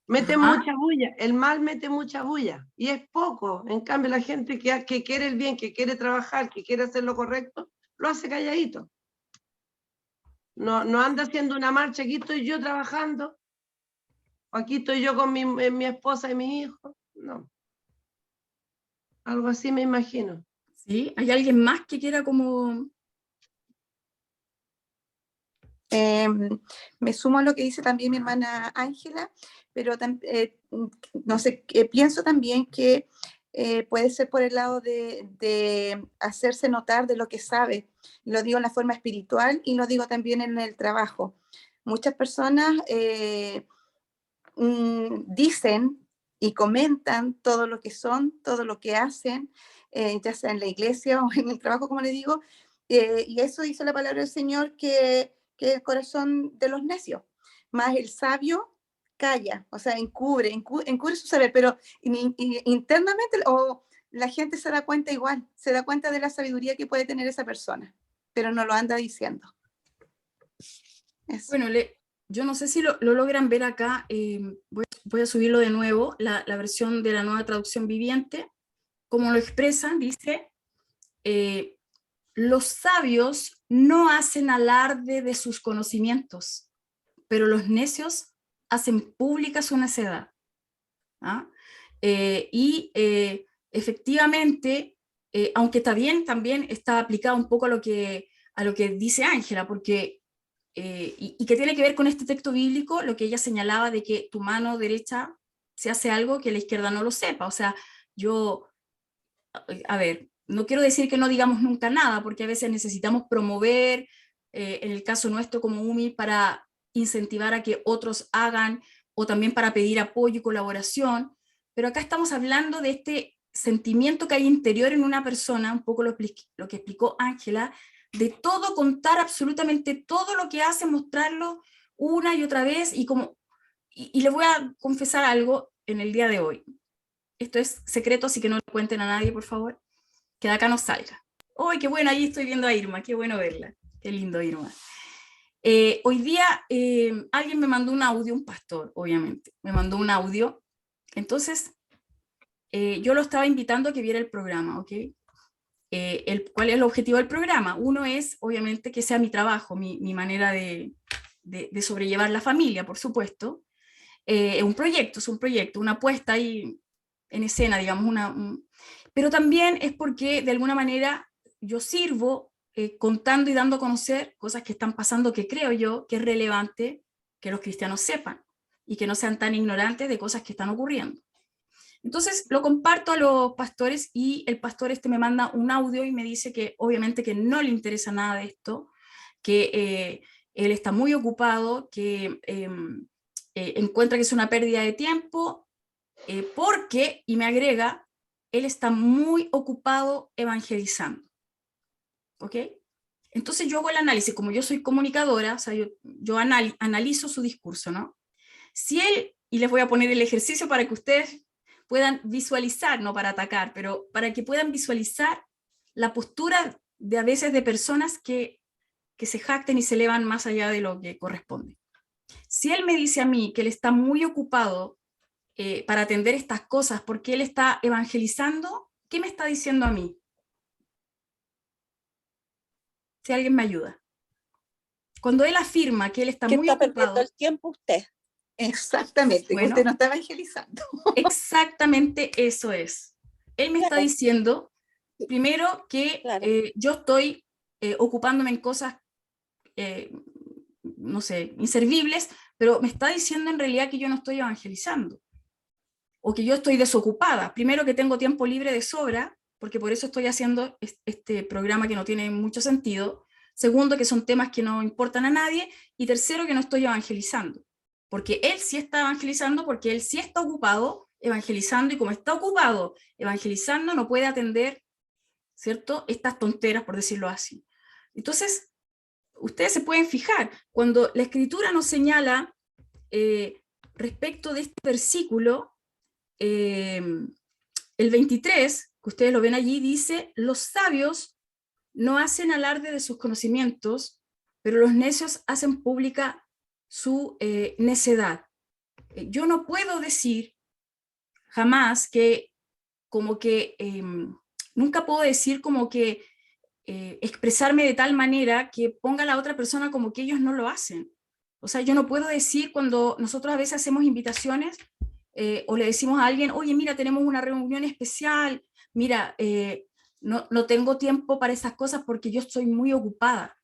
Meten Ajá. mucha bulla, el mal mete mucha bulla y es poco. En cambio, la gente que quiere el bien, que quiere trabajar, que quiere hacer lo correcto, lo hace calladito. No anda haciendo una marcha, aquí estoy yo trabajando, o aquí estoy yo con mi esposa y mis hijos. No, algo así me imagino. ¿Sí? ¿Hay alguien más que quiera como... Me sumo a lo que dice también mi hermana Ángela, pero no sé, pienso también que puede ser por el lado de hacerse notar de lo que sabe. Lo digo en la forma espiritual y lo digo también en el trabajo. Muchas personas dicen y comentan todo lo que son, todo lo que hacen, ya sea en la iglesia o en el trabajo, como le digo, y eso dice la palabra del Señor, que el corazón de los necios, más el sabio calla, o sea, encubre su saber, pero internamente la gente se da cuenta igual, se da cuenta de la sabiduría que puede tener esa persona, pero no lo anda diciendo. Eso. Bueno, yo no sé si lo logran ver acá, voy a subirlo de nuevo, la versión de la nueva traducción viviente, como lo expresan, dice, los sabios no hacen alarde de sus conocimientos, pero los necios hacen pública su necedad. ¿Ah? Efectivamente, aunque está bien, también está aplicado un poco a lo que dice Ángela, porque y que tiene que ver con este texto bíblico, lo que ella señalaba de que tu mano derecha se hace algo que la izquierda no lo sepa. O sea, a ver, no quiero decir que no digamos nunca nada, porque a veces necesitamos promover, en el caso nuestro como UMI, para incentivar a que otros hagan, o también para pedir apoyo y colaboración, pero acá estamos hablando de este sentimiento que hay interior en una persona, un poco lo que explicó Ángela, de todo contar, absolutamente todo lo que hace, mostrarlo una y otra vez, y les voy a confesar algo en el día de hoy. Esto es secreto, así que no lo cuenten a nadie, por favor, que de acá no salga. ¡Uy, qué bueno! Ahí estoy viendo a Irma, qué bueno verla. Qué lindo, Irma. Hoy día alguien me mandó un audio, un pastor, obviamente, me mandó un audio. Entonces, yo lo estaba invitando a que viera el programa, ¿ok? ¿Cuál es el objetivo del programa? Uno es, obviamente, que sea mi trabajo, mi manera de sobrellevar la familia, por supuesto. Es un proyecto, una puesta ahí en escena, digamos, pero también es porque de alguna manera yo sirvo contando y dando a conocer cosas que están pasando que creo yo que es relevante que los cristianos sepan y que no sean tan ignorantes de cosas que están ocurriendo. Entonces lo comparto a los pastores y el pastor me manda un audio y me dice que obviamente que no le interesa nada de esto, que él está muy ocupado, que encuentra que es una pérdida de tiempo, porque, y me agrega, él está muy ocupado evangelizando. ¿Ok? Entonces yo hago el análisis, como yo soy comunicadora, o sea, yo analizo su discurso, ¿no? Si él, y les voy a poner el ejercicio para que ustedes puedan visualizar, no para atacar, pero para que puedan visualizar la postura de a veces de personas que se jacten y se elevan más allá de lo que corresponde. Si él me dice a mí que él está muy ocupado para atender estas cosas porque él está evangelizando, ¿qué me está diciendo a mí? Si alguien me ayuda. Cuando él afirma que él está Que muy está perdiendo ocupado, el tiempo usted. Exactamente, bueno, que usted no está evangelizando. exactamente eso es. Él me está diciendo, primero, que Claro. yo estoy ocupándome en cosas, no sé, inservibles, pero me está diciendo en realidad que yo no estoy evangelizando, o que yo estoy desocupada. Primero, que tengo tiempo libre de sobra, porque por eso estoy haciendo este programa que no tiene mucho sentido. Segundo, que son temas que no importan a nadie. Y tercero, que no estoy evangelizando. Porque él sí está evangelizando, porque él sí está ocupado evangelizando, y como está ocupado evangelizando, no puede atender, ¿cierto?, estas tonteras, por decirlo así. Entonces, ustedes se pueden fijar, cuando la Escritura nos señala respecto de este versículo, el 23, que ustedes lo ven allí, dice, los sabios no hacen alarde de sus conocimientos, pero los necios hacen pública su necedad. Yo no puedo decir jamás que, como que, nunca puedo decir como que expresarme de tal manera que ponga a la otra persona como que ellos no lo hacen. O sea, yo no puedo decir cuando nosotros a veces hacemos invitaciones o le decimos a alguien, oye, mira, tenemos una reunión especial, mira, no tengo tiempo para esas cosas porque yo estoy muy ocupada.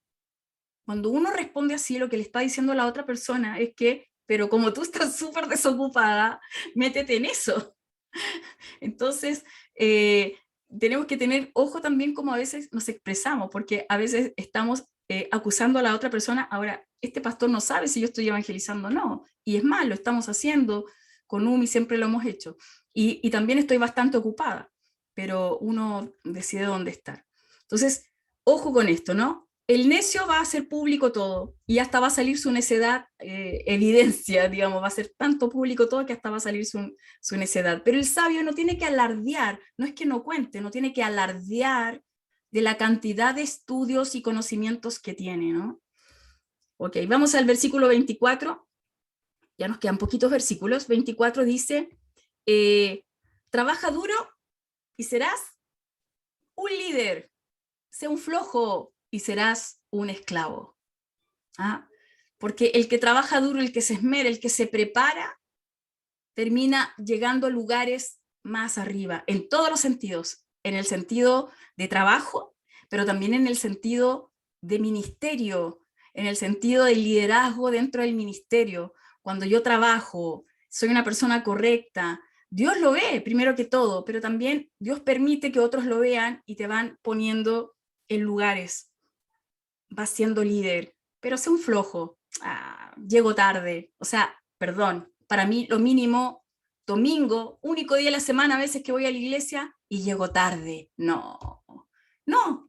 Cuando uno responde así, lo que le está diciendo a la otra persona es que, pero como tú estás súper desocupada, métete en eso. Entonces, tenemos que tener ojo también como a veces nos expresamos, porque a veces estamos acusando a la otra persona. Ahora, este pastor no sabe si yo estoy evangelizando o no, y es más, lo estamos haciendo con UMI, siempre lo hemos hecho, y también estoy bastante ocupada, pero uno decide dónde estar. Entonces, ojo con esto, ¿no? El necio va a hacer público todo, y hasta va a salir su necedad, evidencia, digamos, va a ser tanto público todo que hasta va a salir su necedad. Pero el sabio no tiene que alardear, no es que no cuente, no tiene que alardear de la cantidad de estudios y conocimientos que tiene, ¿no? Ok, vamos al versículo 24, ya nos quedan poquitos versículos. 24 dice, trabaja duro y serás un líder, sé un flojo y serás un esclavo. ¿Ah? Porque el que trabaja duro, el que se esmera, el que se prepara, termina llegando a lugares más arriba, en todos los sentidos, en el sentido de trabajo, pero también en el sentido de ministerio, en el sentido del liderazgo dentro del ministerio. Cuando yo trabajo, soy una persona correcta, Dios lo ve primero que todo, pero también Dios permite que otros lo vean y te van poniendo en lugares. Vas siendo líder, pero sé un flojo. Llego tarde, o sea, perdón, para mí lo mínimo, domingo, único día de la semana a veces que voy a la iglesia y llego tarde. No,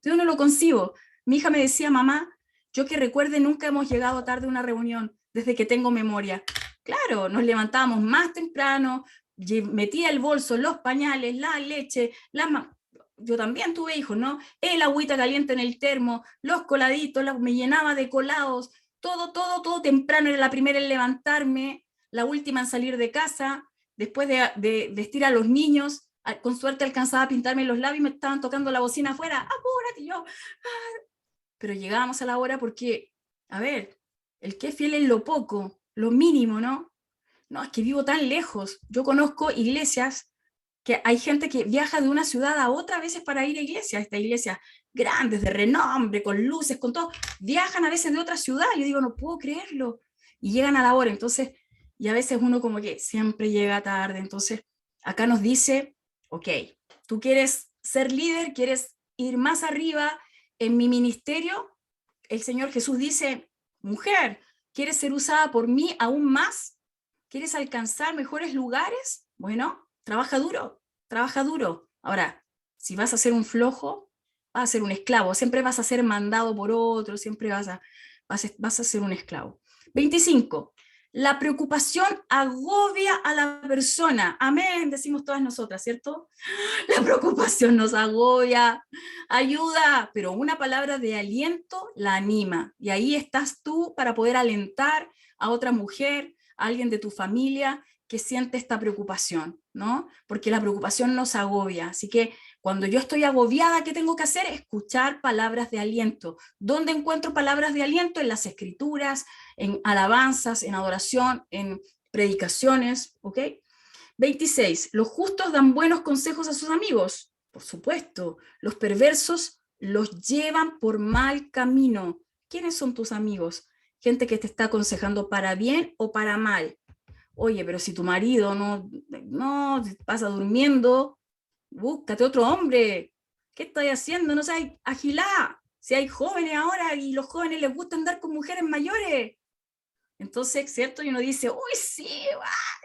yo no lo concibo. Mi hija me decía, mamá, yo que recuerde nunca hemos llegado tarde a una reunión desde que tengo memoria. Claro, nos levantábamos más temprano, metía el bolso, los pañales, la leche, yo también tuve hijos, ¿no? El agüita caliente en el termo, los coladitos, me llenaba de colados, todo temprano, era la primera en levantarme, la última en salir de casa, después de vestir a los niños, con suerte alcanzaba a pintarme los labios y me estaban tocando la bocina afuera, apúrate, yo. Pero llegábamos a la hora porque, a ver, el que es fiel en lo poco, lo mínimo, ¿no? No, es que vivo tan lejos. Yo conozco iglesias que hay gente que viaja de una ciudad a otra a veces para ir a iglesias, estas iglesias grandes, de renombre, con luces, con todo, viajan a veces de otra ciudad, yo digo, no puedo creerlo, y llegan a la hora, entonces, y a veces uno como que siempre llega tarde, entonces, acá nos dice, ok, tú quieres ser líder, quieres ir más arriba en mi ministerio, el Señor Jesús dice, mujer, ¿quieres ser usada por mí aún más? ¿Quieres alcanzar mejores lugares? Bueno, trabaja duro, trabaja duro. Ahora, si vas a ser un flojo, vas a ser un esclavo, siempre vas a ser mandado por otro, siempre vas a ser un esclavo. 25. La preocupación agobia a la persona. Amén, decimos todas nosotras, ¿cierto? La preocupación nos agobia, ayuda, pero una palabra de aliento la anima. Y ahí estás tú para poder alentar a otra mujer, a alguien de tu familia que siente esta preocupación, ¿no? Porque la preocupación nos agobia. Así que cuando yo estoy agobiada, ¿qué tengo que hacer? Escuchar palabras de aliento. ¿Dónde encuentro palabras de aliento? En las escrituras, en alabanzas, en adoración, en predicaciones, ¿ok? 26. Los justos dan buenos consejos a sus amigos. Por supuesto, los perversos los llevan por mal camino. ¿Quiénes son tus amigos? Gente que te está aconsejando para bien o para mal. Oye, pero si tu marido no pasa durmiendo, búscate otro hombre. ¿Qué estás haciendo? No seas agilá. Si hay jóvenes ahora y los jóvenes les gusta andar con mujeres mayores. Entonces, ¿cierto? Y uno dice, uy, sí,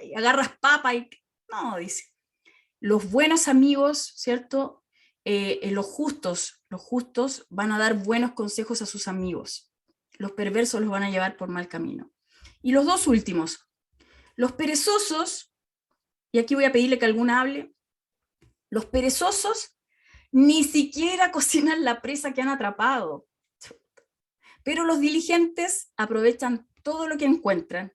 y agarras papa y... No, dice. Los buenos amigos, ¿cierto? Los justos van a dar buenos consejos a sus amigos. los perversos los van a llevar por mal camino. Y los dos últimos, los perezosos, y aquí voy a pedirle que alguna hable, los perezosos ni siquiera cocinan la presa que han atrapado, pero los diligentes aprovechan todo lo que encuentran.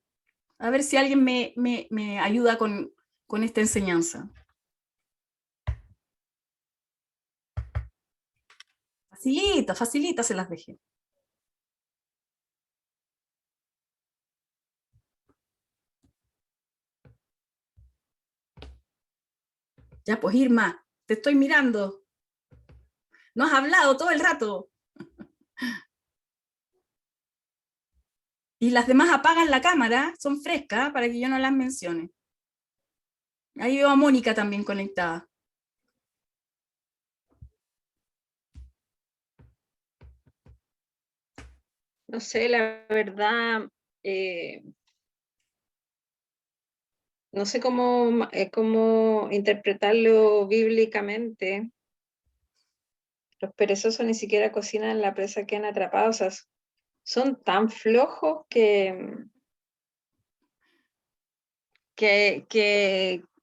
A ver si alguien me ayuda con esta enseñanza. Facilita, facilita, se las dejé. Ya, pues Irma, te estoy mirando. No has hablado todo el rato. Y las demás apagan la cámara, son frescas, para que yo no las mencione. Ahí veo a Mónica también conectada. No sé, la verdad, no sé cómo interpretarlo bíblicamente. Los perezosos ni siquiera cocinan la presa que han atrapado, o sea, son tan flojos que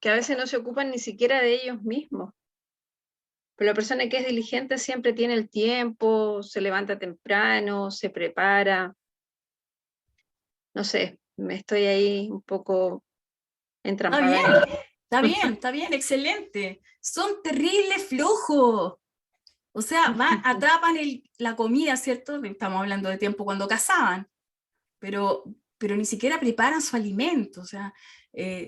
a veces no se ocupan ni siquiera de ellos mismos. Pero la persona que es diligente siempre tiene el tiempo, se levanta temprano, se prepara. No sé, me estoy ahí un poco entrampada. Está bien, excelente. Son terribles flojos. O sea, atrapan la comida, ¿cierto? Estamos hablando de tiempo cuando cazaban, pero ni siquiera preparan su alimento. O sea,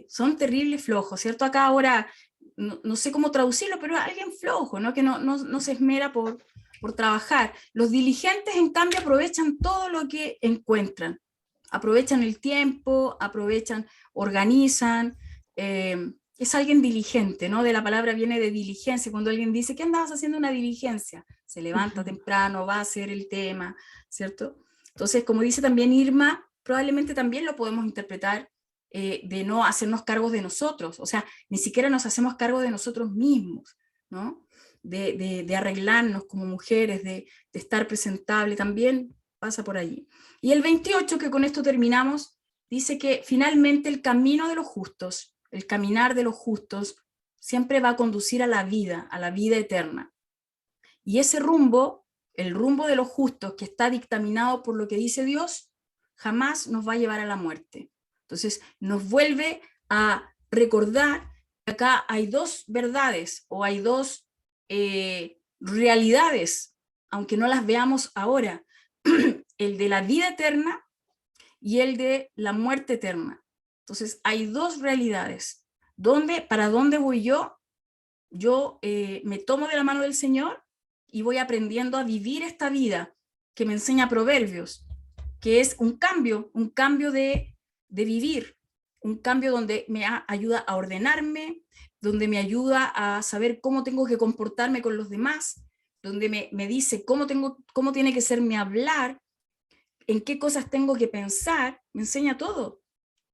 son terribles flojos, ¿cierto? Acá ahora, no sé cómo traducirlo, pero alguien flojo, ¿no? Que no se esmera por trabajar. Los diligentes, en cambio, aprovechan todo lo que encuentran. Aprovechan el tiempo, organizan. Es alguien diligente, ¿no? De la palabra viene de diligencia. Cuando alguien dice, ¿qué andabas haciendo una diligencia? Se levanta temprano, va a hacer el tema, ¿cierto? Entonces, como dice también Irma, probablemente también lo podemos interpretar de no hacernos cargos de nosotros, o sea, ni siquiera nos hacemos cargo de nosotros mismos, ¿no? De arreglarnos como mujeres, de estar presentable, también pasa por allí. Y el 28, que con esto terminamos, dice que finalmente el camino de los justos, el caminar de los justos, siempre va a conducir a la vida eterna. Y ese rumbo, el rumbo de los justos, que está dictaminado por lo que dice Dios, jamás nos va a llevar a la muerte. Entonces, nos vuelve a recordar que acá hay dos verdades, o hay dos realidades, aunque no las veamos ahora, el de la vida eterna y el de la muerte eterna. Entonces, hay dos realidades. ¿Para dónde voy yo? Yo me tomo de la mano del Señor y voy aprendiendo a vivir esta vida que me enseña Proverbios, que es un cambio de vivir, un cambio donde me ayuda a ordenarme, donde me ayuda a saber cómo tengo que comportarme con los demás, donde me dice cómo tiene que ser mi hablar, en qué cosas tengo que pensar, me enseña todo,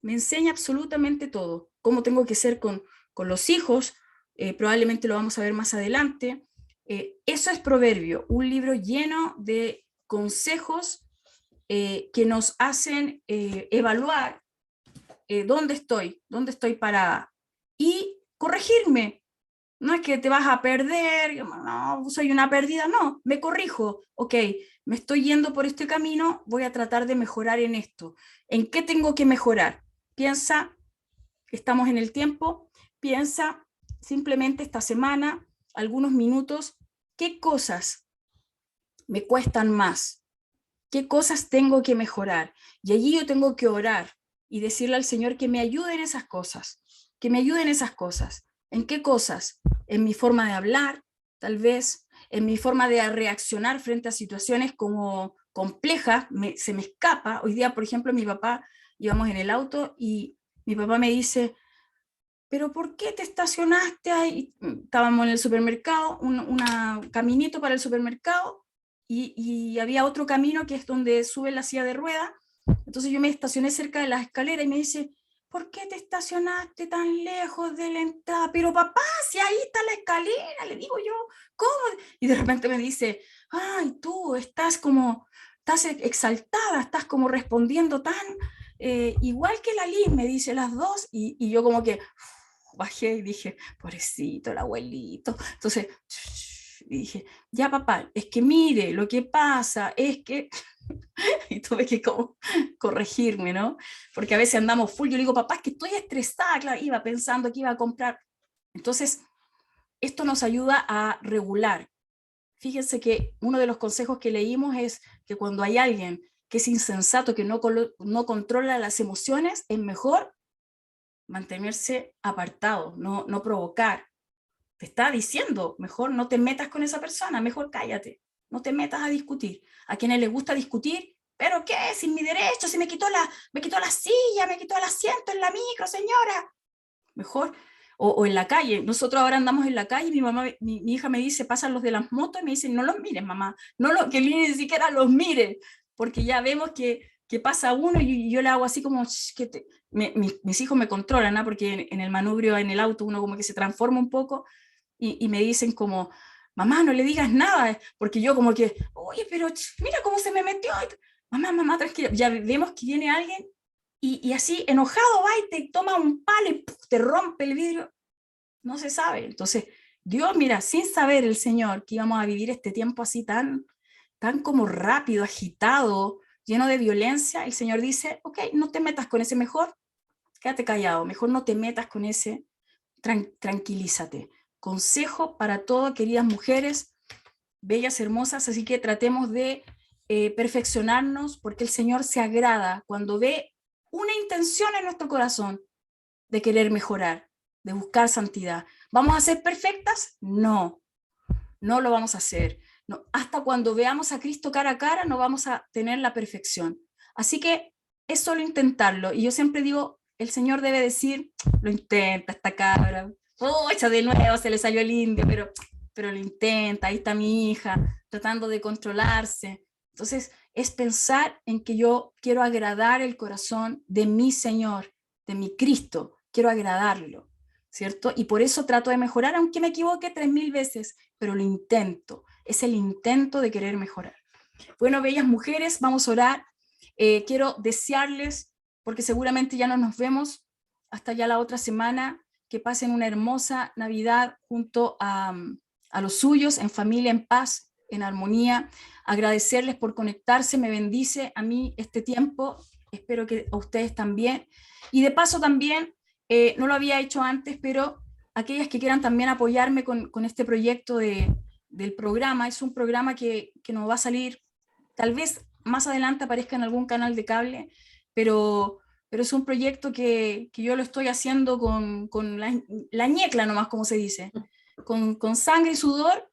me enseña absolutamente todo, cómo tengo que ser con los hijos, probablemente lo vamos a ver más adelante. Eso es Proverbio, un libro lleno de consejos que nos hacen evaluar dónde estoy parada y corregirme. No es que te vas a perder, no, soy una perdida, no, me corrijo, ok, me estoy yendo por este camino, voy a tratar de mejorar en esto. ¿En qué tengo que mejorar? Piensa, estamos en el tiempo, piensa simplemente esta semana, algunos minutos, qué cosas me cuestan más, qué cosas tengo que mejorar. Y allí yo tengo que orar y decirle al Señor que me ayude en esas cosas, que me ayude en esas cosas. ¿En qué cosas? En mi forma de hablar, tal vez, en mi forma de reaccionar frente a situaciones como complejas, se me escapa. Hoy día, por ejemplo, mi papá, íbamos en el auto y mi papá me dice, ¿pero por qué te estacionaste ahí? Estábamos en el supermercado, un caminito para el supermercado, y había otro camino que es donde sube la silla de ruedas. Entonces yo me estacioné cerca de las escaleras y me dice, ¿por qué te estacionaste tan lejos de la entrada? Pero papá, si ahí está la escalera, le digo yo, ¿cómo? Y de repente me dice, ay, tú estás estás exaltada, estás como respondiendo tan igual que la Liz, me dice las dos, y yo como que bajé y dije, pobrecito el abuelito. Entonces dije, ya papá, es que mire, lo que pasa es que... y tuve que como corregirme, ¿no? Porque a veces andamos full, yo le digo, papá, es que estoy estresada, claro, iba pensando que iba a comprar. Entonces, esto nos ayuda a regular. Fíjense que uno de los consejos que leímos es que cuando hay alguien que es insensato, que no controla las emociones, es mejor mantenerse apartado, no provocar. Te está diciendo, mejor no te metas con esa persona, mejor cállate, no te metas a discutir. A quienes les gusta discutir, ¿pero qué? Sin mi derecho, si me quitó la silla, me quitó el asiento en la micro, señora. Mejor, o en la calle. Nosotros ahora andamos en la calle, mi hija me dice, pasan los de las motos, y me dice, no los mires, mamá, que ni siquiera los mire, porque ya vemos que pasa uno, y yo le hago así como, mis hijos me controlan, ¿no? Porque en el manubrio, en el auto, uno como que se transforma un poco, y me dicen como, mamá, no le digas nada, porque yo como que, oye, pero mira cómo se me metió, mamá, tranquila, ya vemos que viene alguien, y así enojado va y te toma un palo y te rompe el vidrio, no se sabe. Entonces, Dios, mira, sin saber el Señor que íbamos a vivir este tiempo así tan como rápido, agitado, lleno de violencia, el Señor dice, ok, no te metas con ese, mejor quédate callado, mejor no te metas con ese, tranquilízate. Consejo para todas, queridas mujeres, bellas, hermosas, así que tratemos de perfeccionarnos, porque el Señor se agrada cuando ve una intención en nuestro corazón de querer mejorar, de buscar santidad. ¿Vamos a ser perfectas? No lo vamos a hacer. No, hasta cuando veamos a Cristo cara a cara no vamos a tener la perfección. Así que es solo intentarlo. Y yo siempre digo, el Señor debe decir, lo intenta esta cabra, pucha, de nuevo se le salió el indio, pero lo intenta, ahí está mi hija, tratando de controlarse. Entonces, es pensar en que yo quiero agradar el corazón de mi Señor, de mi Cristo, quiero agradarlo, ¿cierto? Y por eso trato de mejorar, aunque me equivoque 3000 veces, pero lo intento, es el intento de querer mejorar. Bueno, bellas mujeres, vamos a orar. Quiero desearles, porque seguramente ya no nos vemos hasta ya la otra semana, que pasen una hermosa Navidad junto a los suyos, en familia, en paz, en armonía. Agradecerles por conectarse, me bendice a mí este tiempo, espero que a ustedes también. Y de paso también, no lo había hecho antes, pero aquellas que quieran también apoyarme con este proyecto del programa, es un programa que nos va a salir, tal vez más adelante aparezca en algún canal de cable, pero es un proyecto que yo lo estoy haciendo con la ñecla nomás, como se dice, con sangre y sudor,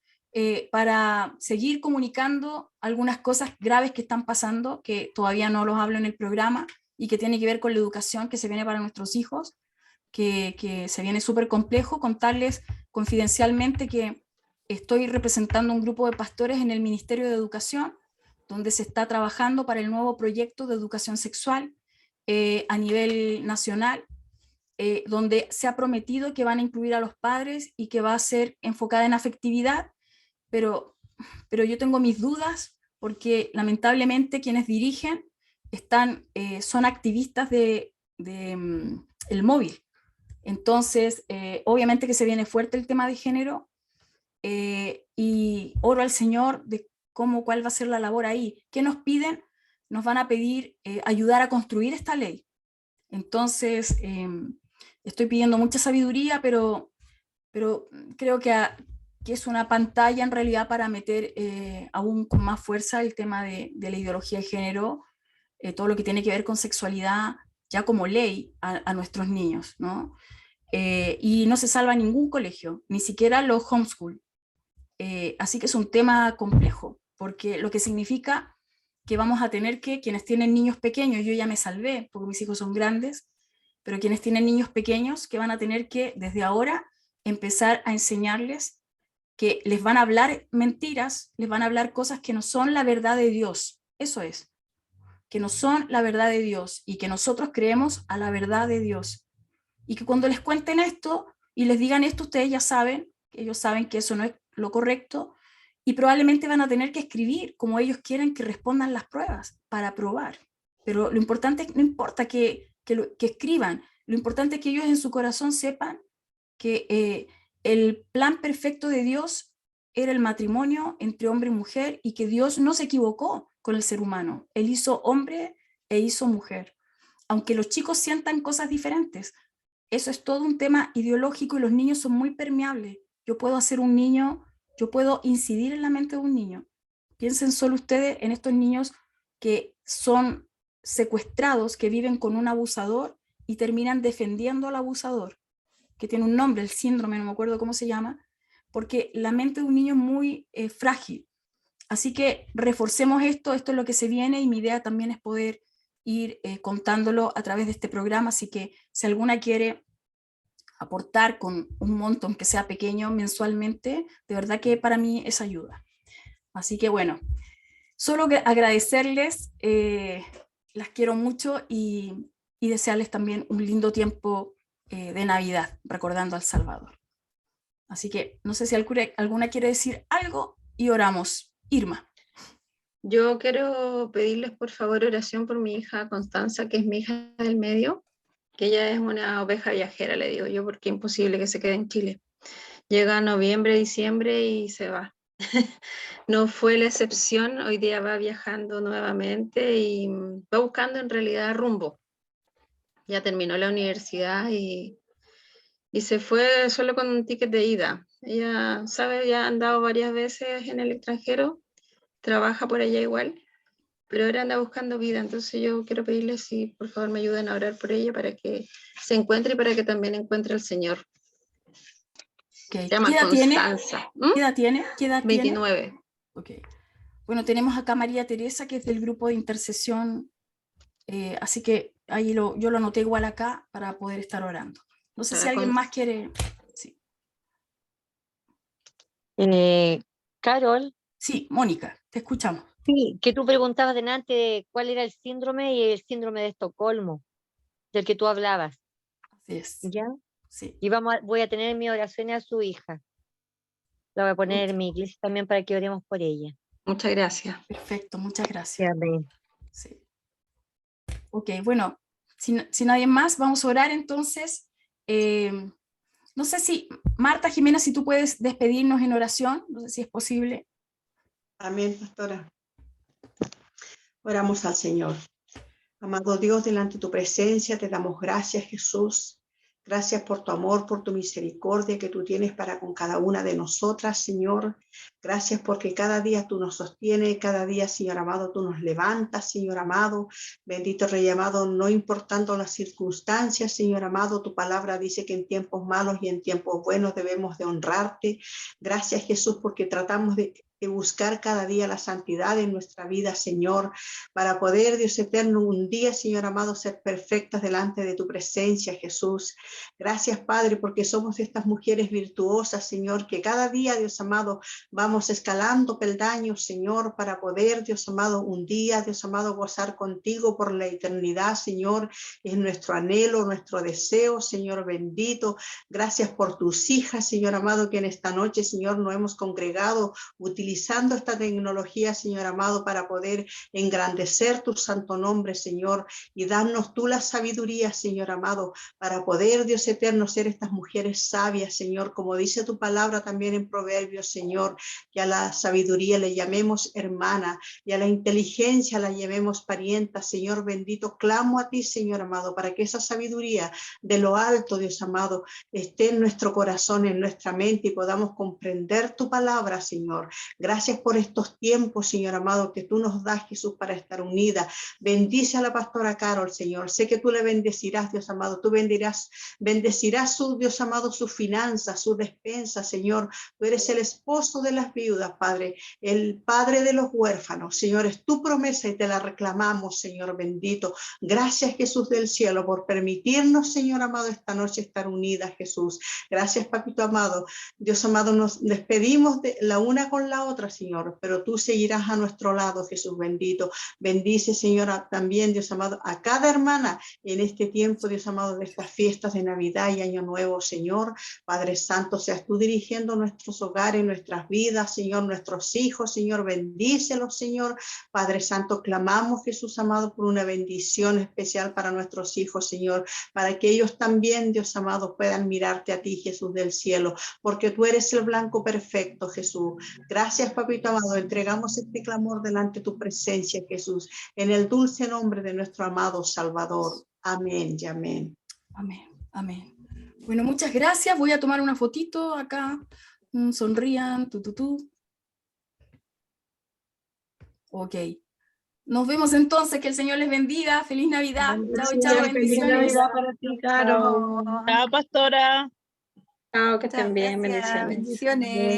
para seguir comunicando algunas cosas graves que están pasando, que todavía no los hablo en el programa, y que tiene que ver con la educación que se viene para nuestros hijos, que se viene súper complejo. Contarles confidencialmente que estoy representando un grupo de pastores en el Ministerio de Educación, donde se está trabajando para el nuevo proyecto de educación sexual a nivel nacional, donde se ha prometido que van a incluir a los padres y que va a ser enfocada en afectividad, pero yo tengo mis dudas, porque lamentablemente quienes dirigen son activistas del móvil. Entonces, obviamente que se viene fuerte el tema de género, y oro al Señor de cuál va a ser la labor ahí. ¿Qué nos piden? Nos van a pedir ayudar a construir esta ley. Entonces, estoy pidiendo mucha sabiduría, pero creo que es una pantalla en realidad para meter aún con más fuerza el tema de la ideología de género, todo lo que tiene que ver con sexualidad, ya como ley a nuestros niños, ¿no? Y no se salva ningún colegio, ni siquiera los homeschool. Así que es un tema complejo, porque lo que significa que vamos a tener que, quienes tienen niños pequeños, yo ya me salvé porque mis hijos son grandes, pero quienes tienen niños pequeños, que van a tener que desde ahora empezar a enseñarles que les van a hablar mentiras, les van a hablar cosas que no son la verdad de Dios. Eso es, que no son la verdad de Dios, y que nosotros creemos a la verdad de Dios. Y que cuando les cuenten esto y les digan esto, ustedes ya saben, ellos saben que eso no es lo correcto, y probablemente van a tener que escribir como ellos quieren que respondan las pruebas para aprobar. Pero lo importante, no importa que escriban, lo importante es que ellos en su corazón sepan que el plan perfecto de Dios era el matrimonio entre hombre y mujer, y que Dios no se equivocó con el ser humano. Él hizo hombre e hizo mujer. Aunque los chicos sientan cosas diferentes, eso es todo un tema ideológico y los niños son muy permeables. Yo puedo hacer un niño, yo puedo incidir en la mente de un niño. Piensen solo ustedes en estos niños que son secuestrados, que viven con un abusador y terminan defendiendo al abusador, que tiene un nombre, el síndrome, no me acuerdo cómo se llama, porque la mente de un niño es muy frágil. Así que reforcemos esto es lo que se viene, y mi idea también es poder ir contándolo a través de este programa, así que si alguna quiere aportar con un monto, aunque sea pequeño, mensualmente, de verdad que para mí es ayuda. Así que bueno, solo agradecerles, las quiero mucho, y desearles también un lindo tiempo de Navidad, recordando al Salvador. Así que no sé si alguna quiere decir algo y oramos. Irma. Yo quiero pedirles por favor oración por mi hija Constanza, que es mi hija del medio, que ella es una oveja viajera, le digo yo, porque es imposible que se quede en Chile. Llega noviembre, diciembre y se va. No fue la excepción, hoy día va viajando nuevamente y va buscando en realidad rumbo. Ya terminó la universidad y se fue solo con un ticket de ida. Ella, sabe, ya ha andado varias veces en el extranjero, trabaja por allá igual, pero ahora anda buscando vida. Entonces yo quiero pedirles si por favor me ayuden a orar por ella para que se encuentre y para que también encuentre al Señor. Okay. Se llama Constanza. ¿Qué edad tiene? ¿Qué edad 29. tiene? Okay. Bueno, tenemos acá a María Teresa, que es del grupo de intercesión, así que ahí yo lo anoté igual acá para poder estar orando. No sé si alguien más quiere. Sí. Carol. Sí, Mónica, te escuchamos. Sí, que tú preguntabas delante cuál era el síndrome, y el síndrome de Estocolmo, del que tú hablabas. Así es. ¿Ya? Sí. Y voy a tener en mi oración a su hija. La voy a poner en mi iglesia también para que oremos por ella. Muchas gracias. Perfecto, muchas gracias. Amén. Sí. Ok, bueno, si nadie más, vamos a orar entonces. No sé si, Marta, Jimena, si tú puedes despedirnos en oración, no sé si es posible. Amén, pastora. Oramos al Señor. Amado Dios, delante de tu presencia te damos gracias, Jesús. Gracias por tu amor, por tu misericordia que tú tienes para con cada una de nosotras, Señor. Gracias porque cada día tú nos sostienes, cada día, Señor amado, tú nos levantas, Señor amado. Bendito Rey amado, no importando las circunstancias, Señor amado, tu palabra dice que en tiempos malos y en tiempos buenos debemos de honrarte. Gracias, Jesús, porque tratamos de buscar cada día la santidad en nuestra vida, Señor, para poder, Dios eterno, un día, Señor amado, ser perfectas delante de tu presencia, Jesús. Gracias, Padre, porque somos estas mujeres virtuosas, Señor, que cada día, Dios amado, vamos escalando peldaños, Señor, para poder, Dios amado, un día, Dios amado, gozar contigo por la eternidad, Señor. Es nuestro anhelo, nuestro deseo, Señor bendito. Gracias por tus hijas, Señor amado, que en esta noche, Señor, nos hemos congregado utilizando esta tecnología, Señor amado, para poder engrandecer tu santo nombre, Señor, y darnos tú la sabiduría, Señor amado, para poder, Dios eterno, ser estas mujeres sabias, Señor, como dice tu palabra también en Proverbios, Señor, que a la sabiduría le llamemos hermana y a la inteligencia la llamemos parienta, Señor bendito. Clamo a ti, Señor amado, para que esa sabiduría de lo alto, Dios amado, esté en nuestro corazón, en nuestra mente, y podamos comprender tu palabra, Señor. Gracias por estos tiempos, Señor amado, que tú nos das, Jesús, para estar unida. Bendice a la pastora Carol, Señor. Sé que tú le bendecirás, Dios amado. Tú bendecirás su, Dios amado, sus finanzas, su despensa, Señor. Tú eres el esposo de las viudas, Padre, el padre de los huérfanos. Señor, es tu promesa y te la reclamamos, Señor bendito. Gracias, Jesús del cielo, por permitirnos, Señor amado, esta noche estar unidas, Jesús. Gracias, papito amado. Dios amado, nos despedimos de la una con la otra, Señor, pero tú seguirás a nuestro lado, Jesús bendito. Bendice, Señor, también, Dios amado, a cada hermana en este tiempo, Dios amado, de estas fiestas de Navidad y Año Nuevo, Señor. Padre Santo, seas tú dirigiendo nuestros hogares, nuestras vidas, Señor, nuestros hijos, Señor, bendícelos, Señor. Padre Santo, clamamos, Jesús amado, por una bendición especial para nuestros hijos, Señor, para que ellos también, Dios amado, puedan mirarte a ti, Jesús del cielo, porque tú eres el blanco perfecto, Jesús. Gracias, papito amado, entregamos este clamor delante de tu presencia, Jesús, en el dulce nombre de nuestro amado Salvador. Amén y amén. Amén, amén. Bueno, muchas gracias. Voy a tomar una fotito acá. Sonrían, Ok. Nos vemos entonces. Que el Señor les bendiga. Feliz Navidad. Chao, chao. Feliz Bendiciones. Navidad para ti, Caro. Chao. Chao, que Muchas estén bien, gracias. bendiciones. Bendiciones.